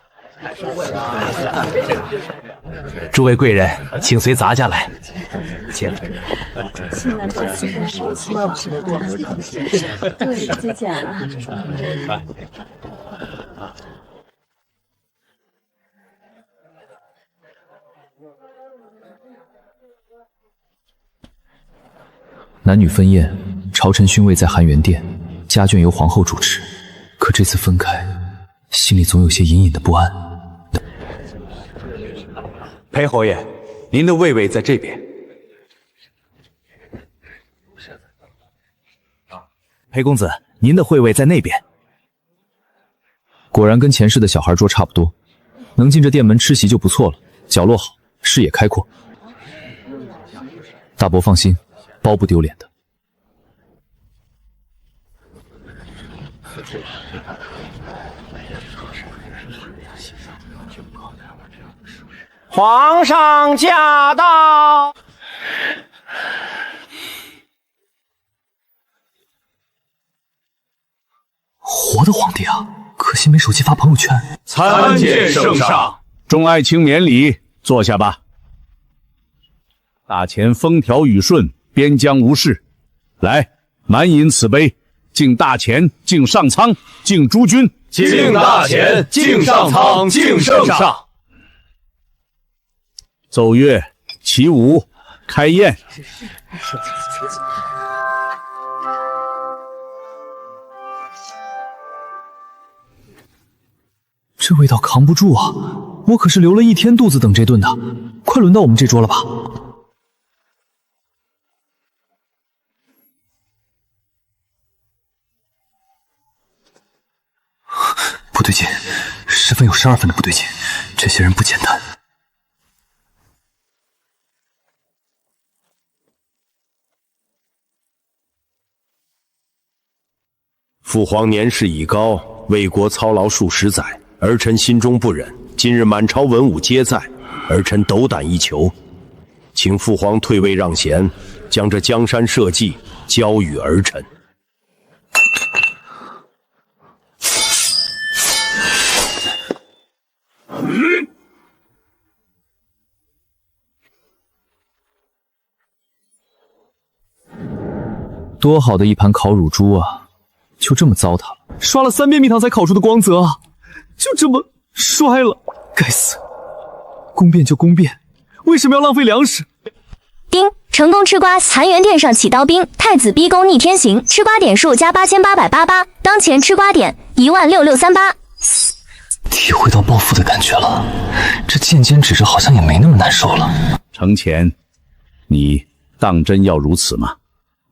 诸位贵人，请随咱家来。请。男女分宴，朝臣勋位在含元殿，家眷由皇后主持。可这次分开，心里总有些隐隐的不安。裴侯爷，您的位在这边。裴公子，您的会位在那边。果然跟前世的小孩桌差不多，能进这殿门吃席就不错了。角落好，视野开阔。大伯放心，包不丢脸的。皇上驾到！活的皇帝啊！可惜没手机发朋友圈。参见圣上。众爱卿免礼，坐下吧。大前风调雨顺，边疆无事。来，满饮此杯，敬大前，敬上苍，敬诸君。敬大前，敬上苍，敬圣上。奏乐，起舞，开宴。这味道扛不住啊！我可是留了一天肚子等这顿的，快轮到我们这桌了吧？不对劲，10分有12分的不对劲，这些人不简单。父皇年事已高，为国操劳数十载，儿臣心中不忍。今日满朝文武皆在，儿臣斗胆一求，请父皇退位让贤，将这江山社稷交与儿臣。多好的一盘烤乳猪啊，就这么糟蹋了！刷了3遍蜜糖才烤出的光泽啊，就这么摔了！该死！宫变就宫变，为什么要浪费粮食？丁，成功吃瓜，含元殿上起刀兵，太子逼宫逆天行，吃瓜点数加8888，当前吃瓜点16638。体会到暴富的感觉了，这剑尖指着好像也没那么难受了。程潜，你当真要如此吗？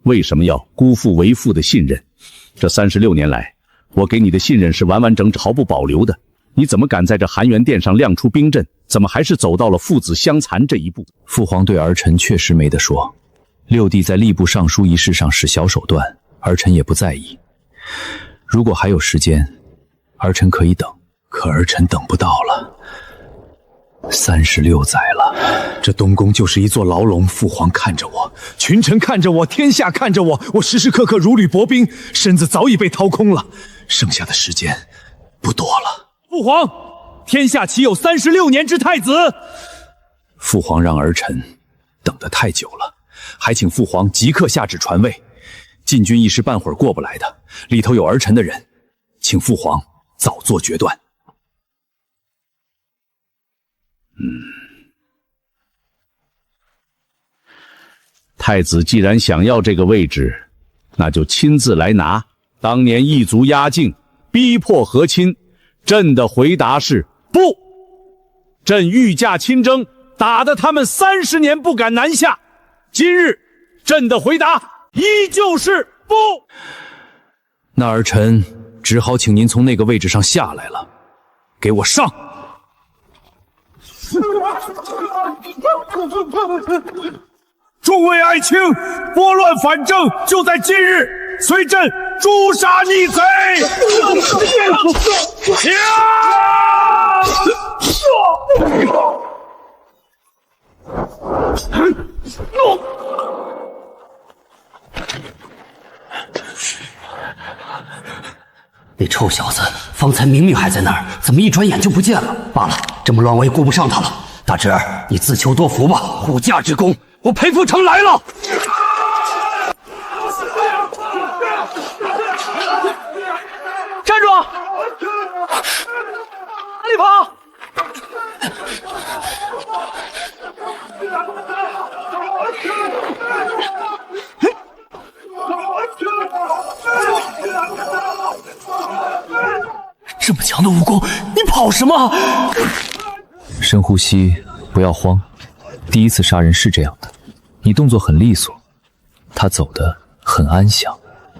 为什么要辜负为父的信任？这36年来，我给你的信任是完完整整、毫不保留的。你怎么敢在这含元殿上亮出兵阵？怎么还是走到了父子相残这一步？父皇对儿臣确实没得说。六弟在吏部尚书一事上使小手段，儿臣也不在意。如果还有时间，儿臣可以等。可儿臣等不到了。36载了，这东宫就是一座牢笼，父皇看着我，群臣看着我，天下看着我，我时时刻刻如履薄冰，身子早已被掏空了，剩下的时间不多了。父皇，天下岂有36年之太子？父皇让儿臣等得太久了，还请父皇即刻下旨传位。禁军一时半会儿过不来的，里头有儿臣的人，请父皇早做决断。太子既然想要这个位置，那就亲自来拿。当年异族压境，逼迫和亲，朕的回答是不。朕御驾亲征，打得他们30年不敢南下。今日，朕的回答依旧是不。那儿臣只好请您从那个位置上下来了，给我上！众位爱卿，拨乱反正就在今日，随朕诛杀逆贼！那臭小子方才明明还在那儿，怎么一转眼就不见了？罢了，这么乱我也顾不上他了。大侄儿，你自求多福吧。护驾之功，我裴福成来了。站住！哪里跑？这么强的武功，你跑什么？深呼吸，不要慌。第一次杀人是这样的，你动作很利索，他走得很安详。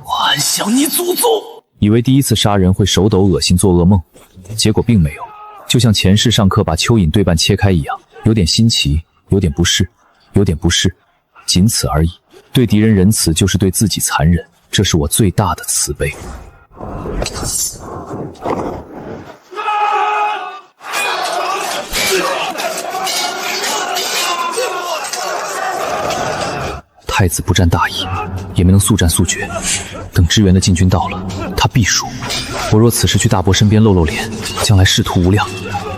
我安详你祖宗！以为第一次杀人会手抖、恶心、做噩梦，结果并没有，就像前世上课把蚯蚓对半切开一样，有点新奇，有点不适，有点不适，仅此而已。对敌人仁慈，就是对自己残忍，这是我最大的慈悲。太子不占大意，也没能速战速决。等支援的禁军到了，他必输。我若此时去大伯身边露露脸，将来仕途无量。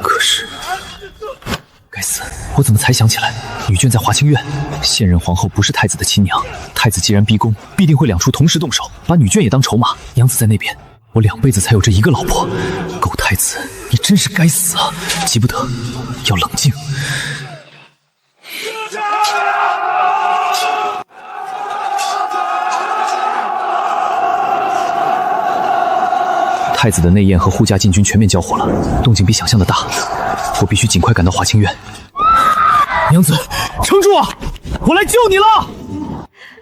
可是，该死，我怎么才想起来，女眷在华清院，现任皇后不是太子的亲娘。太子既然逼宫，必定会两处同时动手，把女眷也当筹码。娘子在那边，我2辈子才有这一个老婆。狗太子，你真是该死啊！急不得，要冷静。太子的内宴和护驾禁军全面交火了，动静比想象的大，我必须尽快赶到华清院。娘子，撑住啊！我来救你了！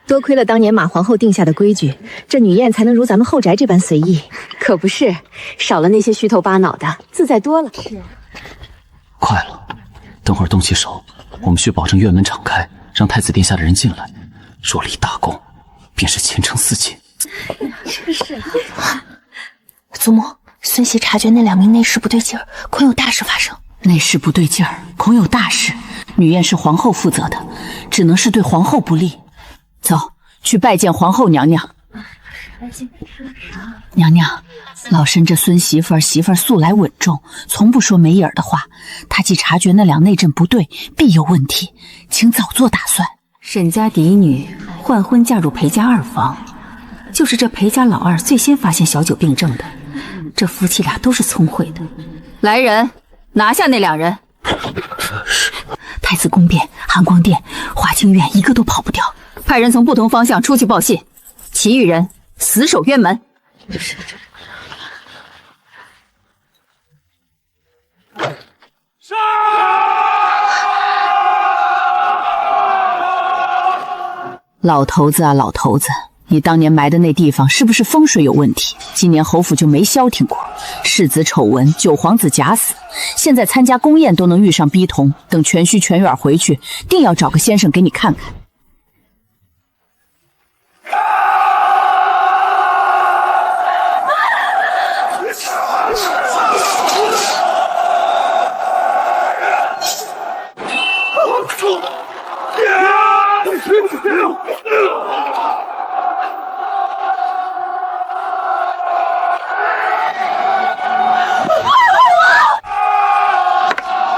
多亏了当年马皇后定下的规矩，这女宴才能如咱们后宅这般随意。可不是，少了那些虚头巴脑的，自在多了。是。快了，等会儿动起手，我们需保证院门敞开，让太子殿下的人进来。若立大功，便是前程似锦。真是。祖母，孙喜察觉那2名内侍不对劲儿，恐有大事发生。内侍不对劲儿，恐有大事。女宴是皇后负责的，只能是对皇后不利。走，去拜见皇后娘娘。娘娘，老身这孙媳妇儿素来稳重，从不说没影儿的话。她既察觉那2内政不对，必有问题，请早做打算。沈家嫡女换婚嫁入裴家2房，就是这裴家老二最先发现小九病症的。这夫妻俩都是聪慧的。来人，拿下那2人。太子宫殿、含光殿、华清院一个都跑不掉，派人从不同方向出去报信，其余人死守院门。老头子啊，老头子，你当年埋的那地方是不是风水有问题？今年侯府就没消停过，世子丑闻，九皇子假死，现在参加宫宴都能遇上逼童。等全虚全远回去，定要找个先生给你看看。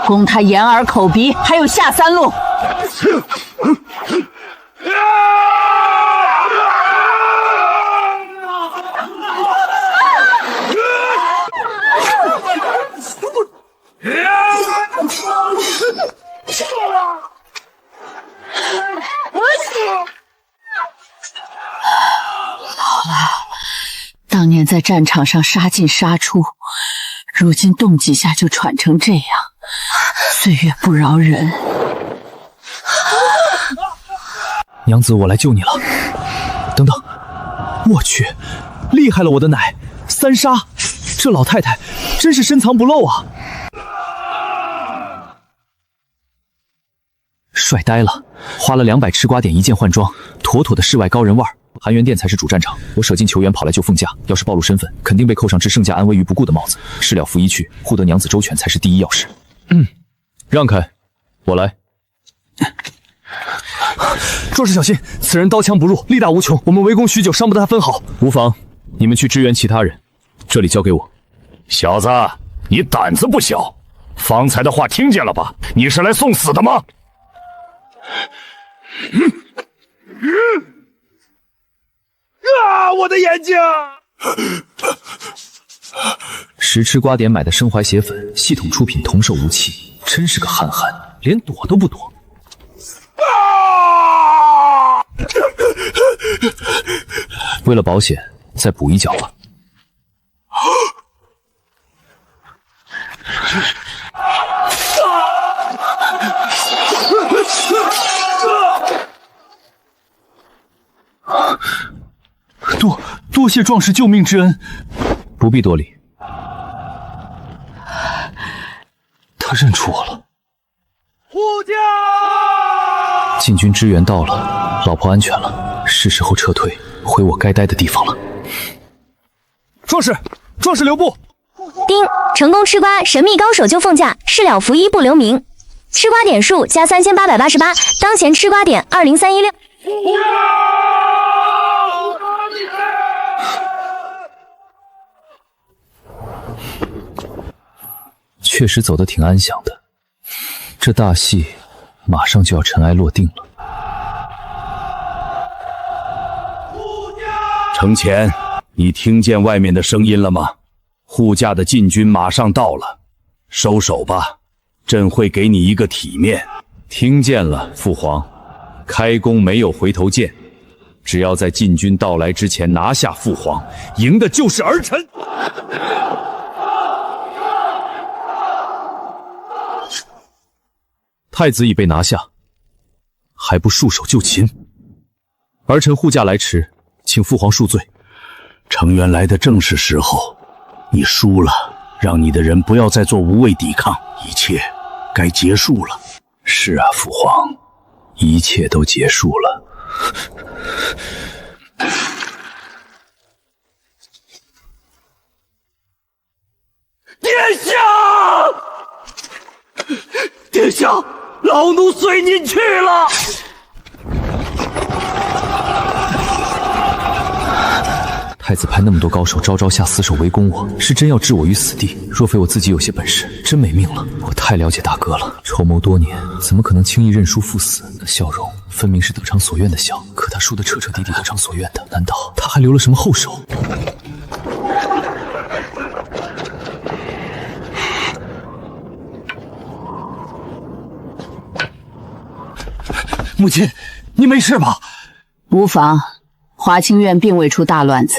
攻他眼耳口鼻，还有下3路。老了，当年在战场上杀进杀出，如今动几下就喘成这样。岁月不饶人。娘子，我来救你了。等等，我去，厉害了我的奶！3杀，这老太太真是深藏不露啊！帅呆了，花了200吃瓜点一键换装，妥妥的世外高人味儿。含元殿才是主战场，我舍近求远跑来救凤驾，要是暴露身份，肯定被扣上置圣驾安危于不顾的帽子。事了拂衣去，护得娘子周全才是第一要事。让开，我来。壮士小心，此人刀枪不入，力大无穷，我们围攻许久，伤不得他分毫。无妨，你们去支援其他人，这里交给我。小子，你胆子不小，方才的话听见了吧？你是来送死的吗？啊！我的眼睛10吃瓜点买的生怀血粉，系统出品，童叟无欺，真是个憨憨，连躲都不躲。为了保险，再补一脚吧。多谢壮士救命之恩。不必多礼。他认出我了。护驾！禁军支援到了，老婆安全了，是时候撤退，回我该待的地方了。壮士留步！丁，成功吃瓜，神秘高手就奉驾，事了拂衣不留名。吃瓜点数加3888，当前吃瓜点20316。确实走得挺安详的，这大戏马上就要尘埃落定了。程潜，你听见外面的声音了吗？护驾的禁军马上到了，收手吧，朕会给你一个体面。听见了，父皇，开弓没有回头箭，只要在禁军到来之前拿下父皇，赢的就是儿臣。太子已被拿下，还不束手就擒？儿臣护驾来迟，请父皇恕罪。程渊来的正是时候，你输了，让你的人不要再做无谓抵抗，一切该结束了。是啊，父皇，一切都结束了。殿下！殿下，老奴随您去了。太子派那么多高手招下死手围攻我，是真要置我于死地。若非我自己有些本事，真没命了。我太了解大哥了，筹谋多年，怎么可能轻易认输赴死？那笑容分明是得偿所愿的笑，可他输得彻彻底底得偿所愿的，难道他还留了什么后手？母亲，你没事吧？无妨，华清院并未出大乱子，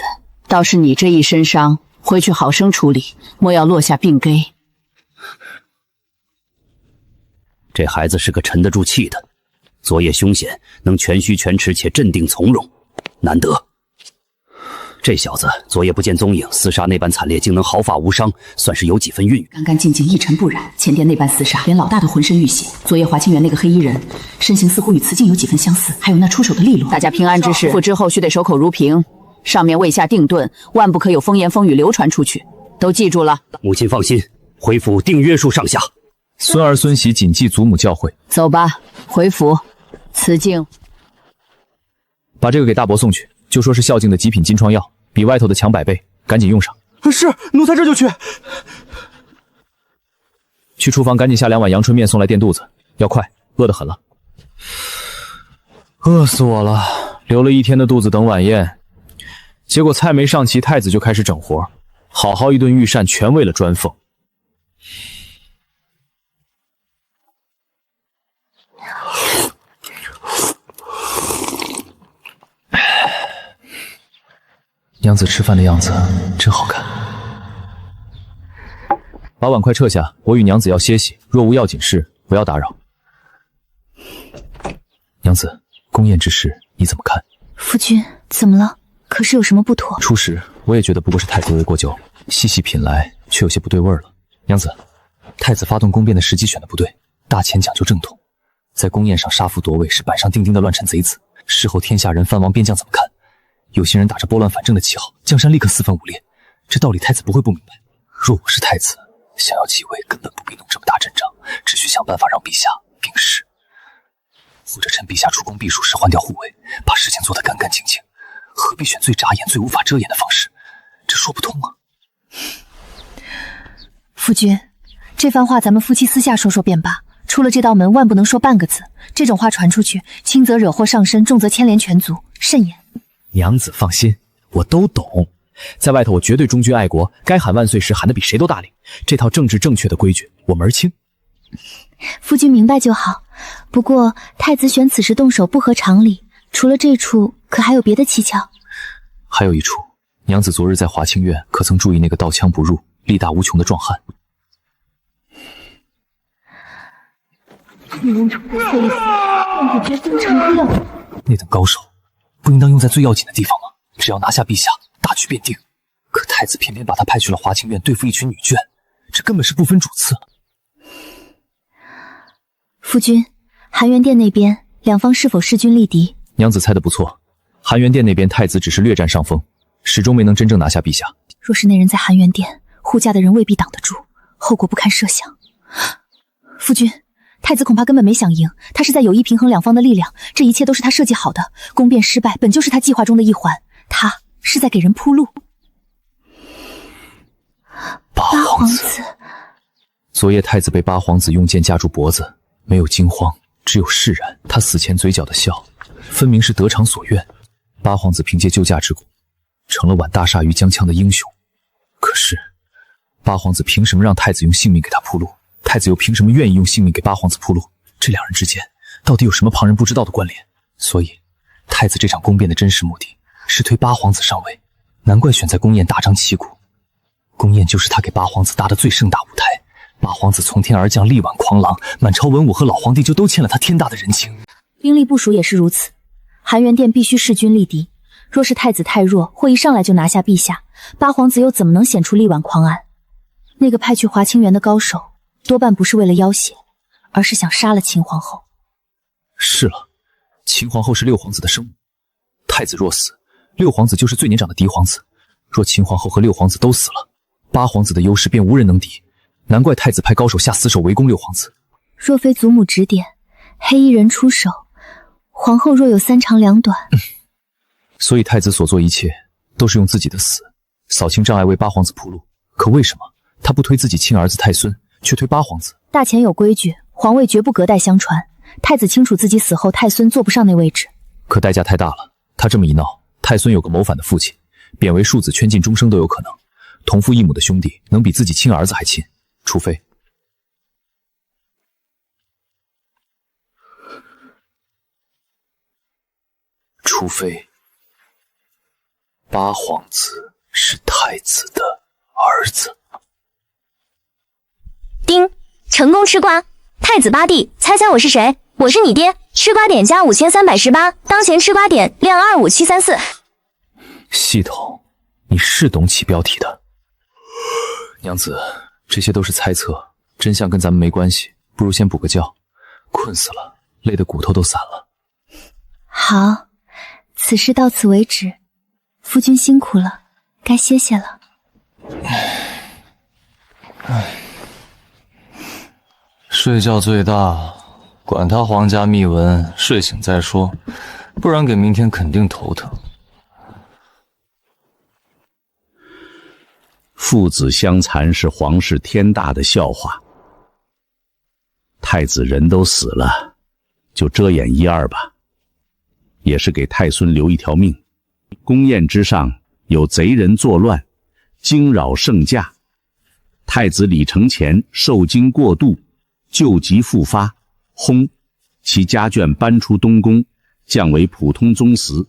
倒是你这一身伤，回去好生处理，莫要落下病根。这孩子是个沉得住气的，昨夜凶险，能全虚全持且镇定从容，难得。这小子昨夜不见踪影，厮杀那般惨烈，竟能毫发无伤，算是有几分韵语。干干净净，一尘不染。前殿那般厮杀，连老大都浑身浴血。昨夜华清源那个黑衣人，身形似乎与慈敬有几分相似，还有那出手的利落。大家平安之事，复之后须得守口如瓶。上面未下定论，万不可有风言风语流传出去，都记住了。母亲放心，回府定约束上下。孙儿孙媳谨记祖母教诲。走吧，回府。慈敬，把这个给大伯送去，就说是孝敬的极品金疮药，比外头的强100倍，赶紧用上。是，奴才这就去。去厨房赶紧下2碗阳春面送来垫肚子，要快，饿得很了。饿死我了，留了1天的肚子等晚宴，结果菜没上齐，太子就开始整活，好好一顿御膳，全为了专凤。娘子吃饭的样子真好看。把碗筷撤下，我与娘子要歇息，若无要紧事，不要打扰。娘子，宫宴之事你怎么看？夫君怎么了？可是有什么不妥？初时我也觉得不过是太子为过酒，细细品来却有些不对味了。娘子，太子发动宫变的时机选的不对，大前讲究正统，在宫宴上杀父夺位是板上钉钉的乱臣贼子，事后天下人藩王边将怎么看？有些人打着拨乱反正的旗号，江山立刻四分五裂，这道理太子不会不明白。若我是太子，想要继位根本不必弄这么大阵仗，只需想办法让陛下病逝，或者趁陛下出宫避暑时换掉护卫，把事情做得干干净净，何必选最扎眼、最无法遮掩的方式？这说不通啊！夫君，这番话咱们夫妻私下说说便罢，出了这道门万不能说半个字，这种话传出去，轻则惹祸上身，重则牵连全族，慎言。娘子放心，我都懂。在外头我绝对忠君爱国，该喊万岁时喊得比谁都大力。这套政治正确的规矩我门儿清。夫君明白就好。不过太子选此时动手不合常理，除了这处，可还有别的蹊跷？还有一处，娘子昨日在华清院可曾注意那个刀枪不入、力大无穷的壮汉？人处的碎死，便不觉风尘恶。那等高手不应当用在最要紧的地方吗？只要拿下陛下，大局便定。可太子偏偏把他派去了华清院对付一群女眷，这根本是不分主次。夫君，含元殿那边两方是否势均力敌？娘子猜得不错，含元殿那边太子只是略占上风，始终没能真正拿下陛下。若是那人在含元殿，护驾的人未必挡得住，后果不堪设想。夫君，太子恐怕根本没想赢，他是在有意平衡两方的力量，这一切都是他设计好的。宫变失败本就是他计划中的一环，他是在给人铺路。八皇子，昨夜太子被八皇子用剑夹住脖子，没有惊慌，只有释然。他死前嘴角的笑，分明是得偿所愿。八皇子凭借救驾之功，成了挽大鲨鱼江枪的英雄。可是，八皇子凭什么让太子用性命给他铺路？太子又凭什么愿意用性命给八皇子铺路？这两人之间到底有什么旁人不知道的关联？所以，太子这场宫变的真实目的是推八皇子上位，难怪选在宫宴大张旗鼓。宫宴就是他给八皇子搭的最盛大舞台，八皇子从天而降，力挽狂澜，满朝文武和老皇帝就都欠了他天大的人情。兵力部署也是如此，含元殿必须势均力敌。若是太子太弱，或一上来就拿下陛下，八皇子又怎么能显出力挽狂澜？那个派去华清园的高手，多半不是为了要挟，而是想杀了秦皇后。是了，秦皇后是六皇子的生母，太子若死，六皇子就是最年长的嫡皇子。若秦皇后和六皇子都死了，八皇子的优势便无人能敌。难怪太子派高手下死手围攻六皇子。若非祖母指点，黑衣人出手，皇后若有三长两短。所以太子所做一切都是用自己的死扫清障碍，为八皇子铺路。可为什么他不推自己亲儿子太孙，却推八皇子？大前有规矩，皇位绝不隔代相传。太子清楚自己死后太孙坐不上那位置，可代价太大了。他这么一闹，太孙有个谋反的父亲，贬为庶子，圈禁终生都有可能。同父异母的兄弟能比自己亲儿子还亲？除非八皇子是太子的儿子。丁，成功吃瓜。太子八弟，猜猜我是谁？我是你爹。吃瓜点加5318，当前吃瓜点亮25734。系统，你是懂起标题的。娘子，这些都是猜测，真相跟咱们没关系，不如先补个觉。困死了，累得骨头都散了。好，此事到此为止。夫君辛苦了，该歇歇了。睡觉最大，管他皇家秘闻，睡醒再说，不然给明天肯定头疼。父子相残是皇室天大的笑话。太子人都死了，就遮掩一二吧，也是给太孙留一条命。宫宴之上有贼人作乱，惊扰圣驾。太子李承乾受惊过度，旧疾复发，轰，其家眷搬出东宫，降为普通宗祠。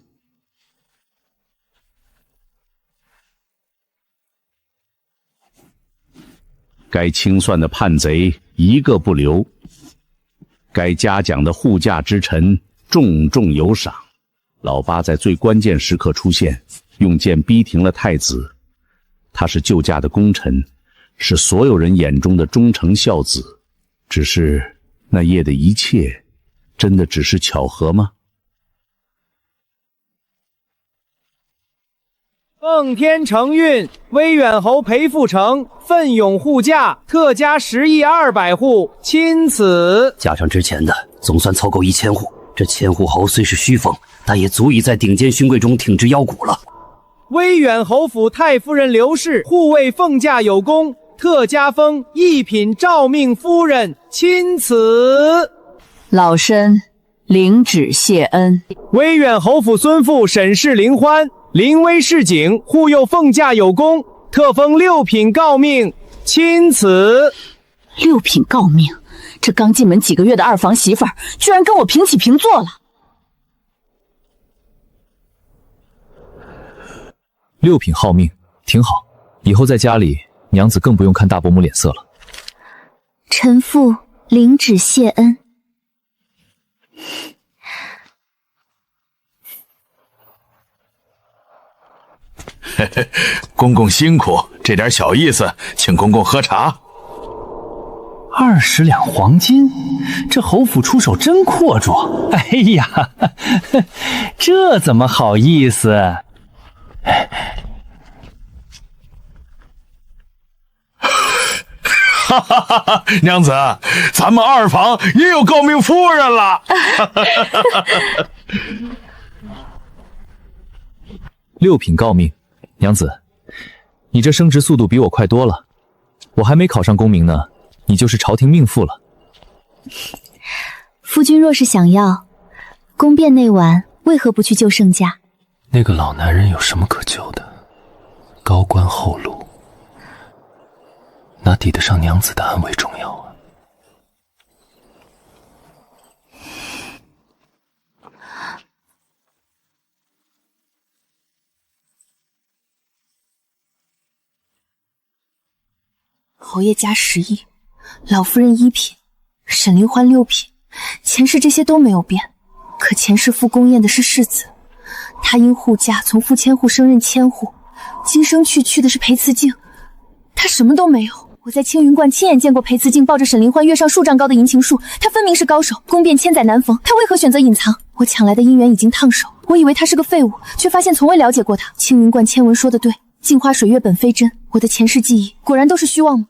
该清算的叛贼一个不留，该嘉奖的护驾之臣重重有赏。老八在最关键时刻出现，用剑逼停了太子。他是救驾的功臣，是所有人眼中的忠诚孝子。只是那夜的一切，真的只是巧合吗？奉天承运，威远侯裴富成奋勇护驾，特加10亿200户，钦此。加上之前的，总算凑够1000户。这千户侯虽是虚封，但也足以在顶尖勋贵中挺直腰骨了。威远侯府太夫人刘氏护卫奉驾有功，特加封一品诏命夫人，钦此。老身领旨谢恩。威远侯府孙妇沈氏林欢，临危示警，护佑奉驾有功，特封6品诰命，钦此。6品诰命，这刚进门几个月的二房媳妇儿，居然跟我平起平坐了。6品号命，挺好。以后在家里，娘子更不用看大伯母脸色了。臣妇领旨谢恩。公公辛苦，这点小意思，请公公喝茶。20两黄金，这侯府出手真阔绰。哎呀，这怎么好意思？哈哈哈哈！娘子，咱们二房也有诰命夫人了。6品诰命，娘子，你这升职速度比我快多了。我还没考上功名呢，你就是朝廷命妇了。夫君若是想要，宫变那晚为何不去救圣驾？那个老男人有什么可救的？高官厚禄，哪抵得上娘子的安危重要啊？侯爷家10亿，老夫人1品，沈凌欢6品，前世这些都没有变。可前世傅宫宴的是世子，他因护驾从副千户升任千户，今生去的是裴慈敬，他什么都没有。我在青云观亲眼见过裴慈敬抱着沈凌欢跃上数丈高的银杏树，他分明是高手，宫变千载难逢，他为何选择隐藏？我抢来的姻缘已经烫手，我以为他是个废物，却发现从未了解过他。青云观千文说的对，镜花水月本非真，我的前世记忆果然都是虚妄吗？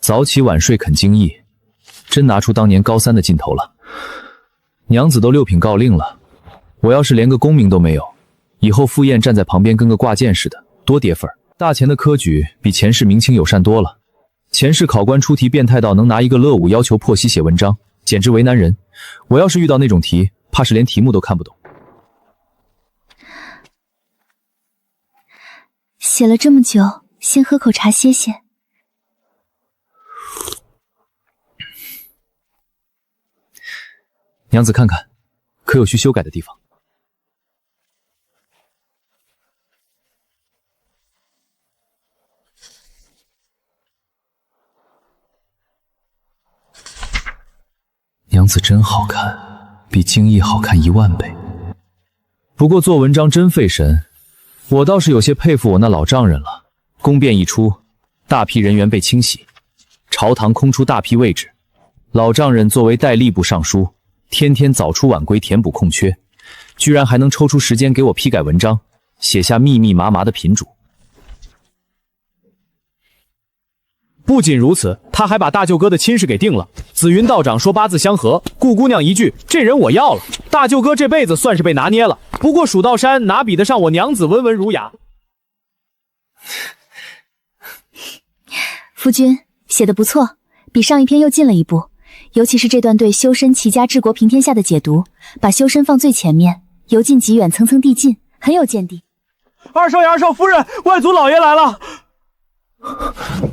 早起晚睡肯精益，真拿出当年高3的劲头了。娘子都6品诰令了，我要是连个功名都没有，以后赴宴站在旁边跟个挂件似的，多跌份儿。大钱的科举比前世明清友善多了，前世考官出题变态到能拿一个乐舞要求破析写文章，简直为难人。我要是遇到那种题，怕是连题目都看不懂。写了这么久，先喝口茶歇歇。娘子看看，可有需修改的地方？娘子真好看，比京艺好看10000倍。不过做文章真费神，我倒是有些佩服我那老丈人了。宫变一出，大批人员被清洗，朝堂空出大批位置，老丈人作为代吏部尚书，天天早出晚归填补空缺，居然还能抽出时间给我批改文章，写下密密麻麻的品主。不仅如此，他还把大舅哥的亲事给定了。紫云道长说八字相合，顾姑娘一句这人我要了。大舅哥这辈子算是被拿捏了。不过蜀道山哪比得上我娘子温文儒雅？夫君写得不错，比上一篇又进了一步。尤其是这段对修身齐家治国平天下的解读，把修身放最前面，由近及远，层层递进，很有见地。二少爷、二少夫人，外祖老爷来了。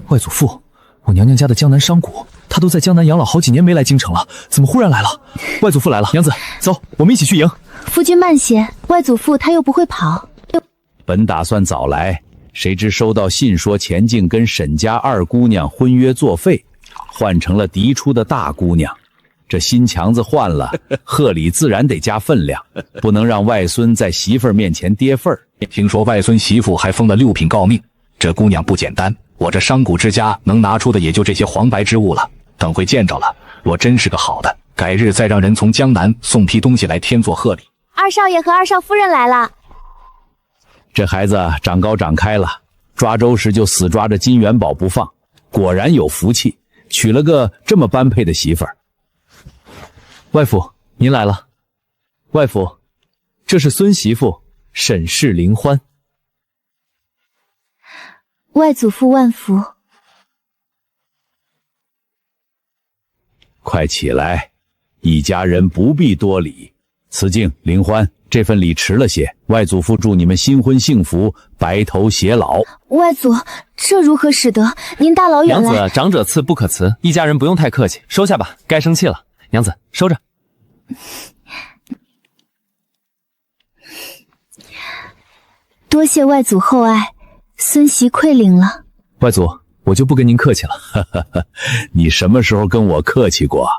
外祖父，我娘娘家的江南商贾，他都在江南养老好几年没来京城了，怎么忽然来了？外祖父来了，娘子，走，我们一起去迎。夫君慢些，外祖父他又不会跑。本打算早来，谁知收到信说钱静跟沈家二姑娘婚约作废，换成了嫡出的大姑娘。这新强子换了，贺礼自然得加分量，不能让外孙在媳妇儿面前跌份儿。听说外孙媳妇还封了6品诰命，这姑娘不简单。我这商贾之家能拿出的也就这些黄白之物了。等会见着了，若真是个好的，改日再让人从江南送批东西来添做贺礼。二少爷和二少夫人来了。这孩子长高长开了，抓周时就死抓着金元宝不放，果然有福气，娶了个这么般配的媳妇儿。外父，您来了。外父，这是孙媳妇沈氏林欢。外祖父万福。快起来，一家人不必多礼。慈敬、林欢，这份礼迟了些，外祖父祝你们新婚幸福，白头偕老。外祖，这如何使得？您大老远来。娘子，长者赐不可辞，一家人不用太客气，收下吧。该生气了，娘子收着。多谢外祖厚爱，孙媳愧领了。外祖，我就不跟您客气了。你什么时候跟我客气过？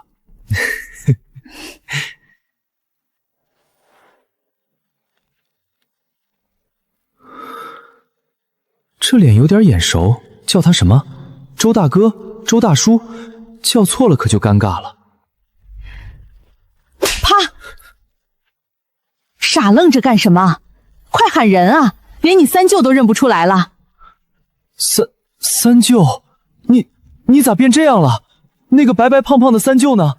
这脸有点眼熟，叫他什么？周大哥、周大叔，叫错了可就尴尬了。啪！傻愣着干什么？快喊人啊！连你三舅都认不出来了。三舅，你咋变这样了？那个白白胖胖的三舅呢？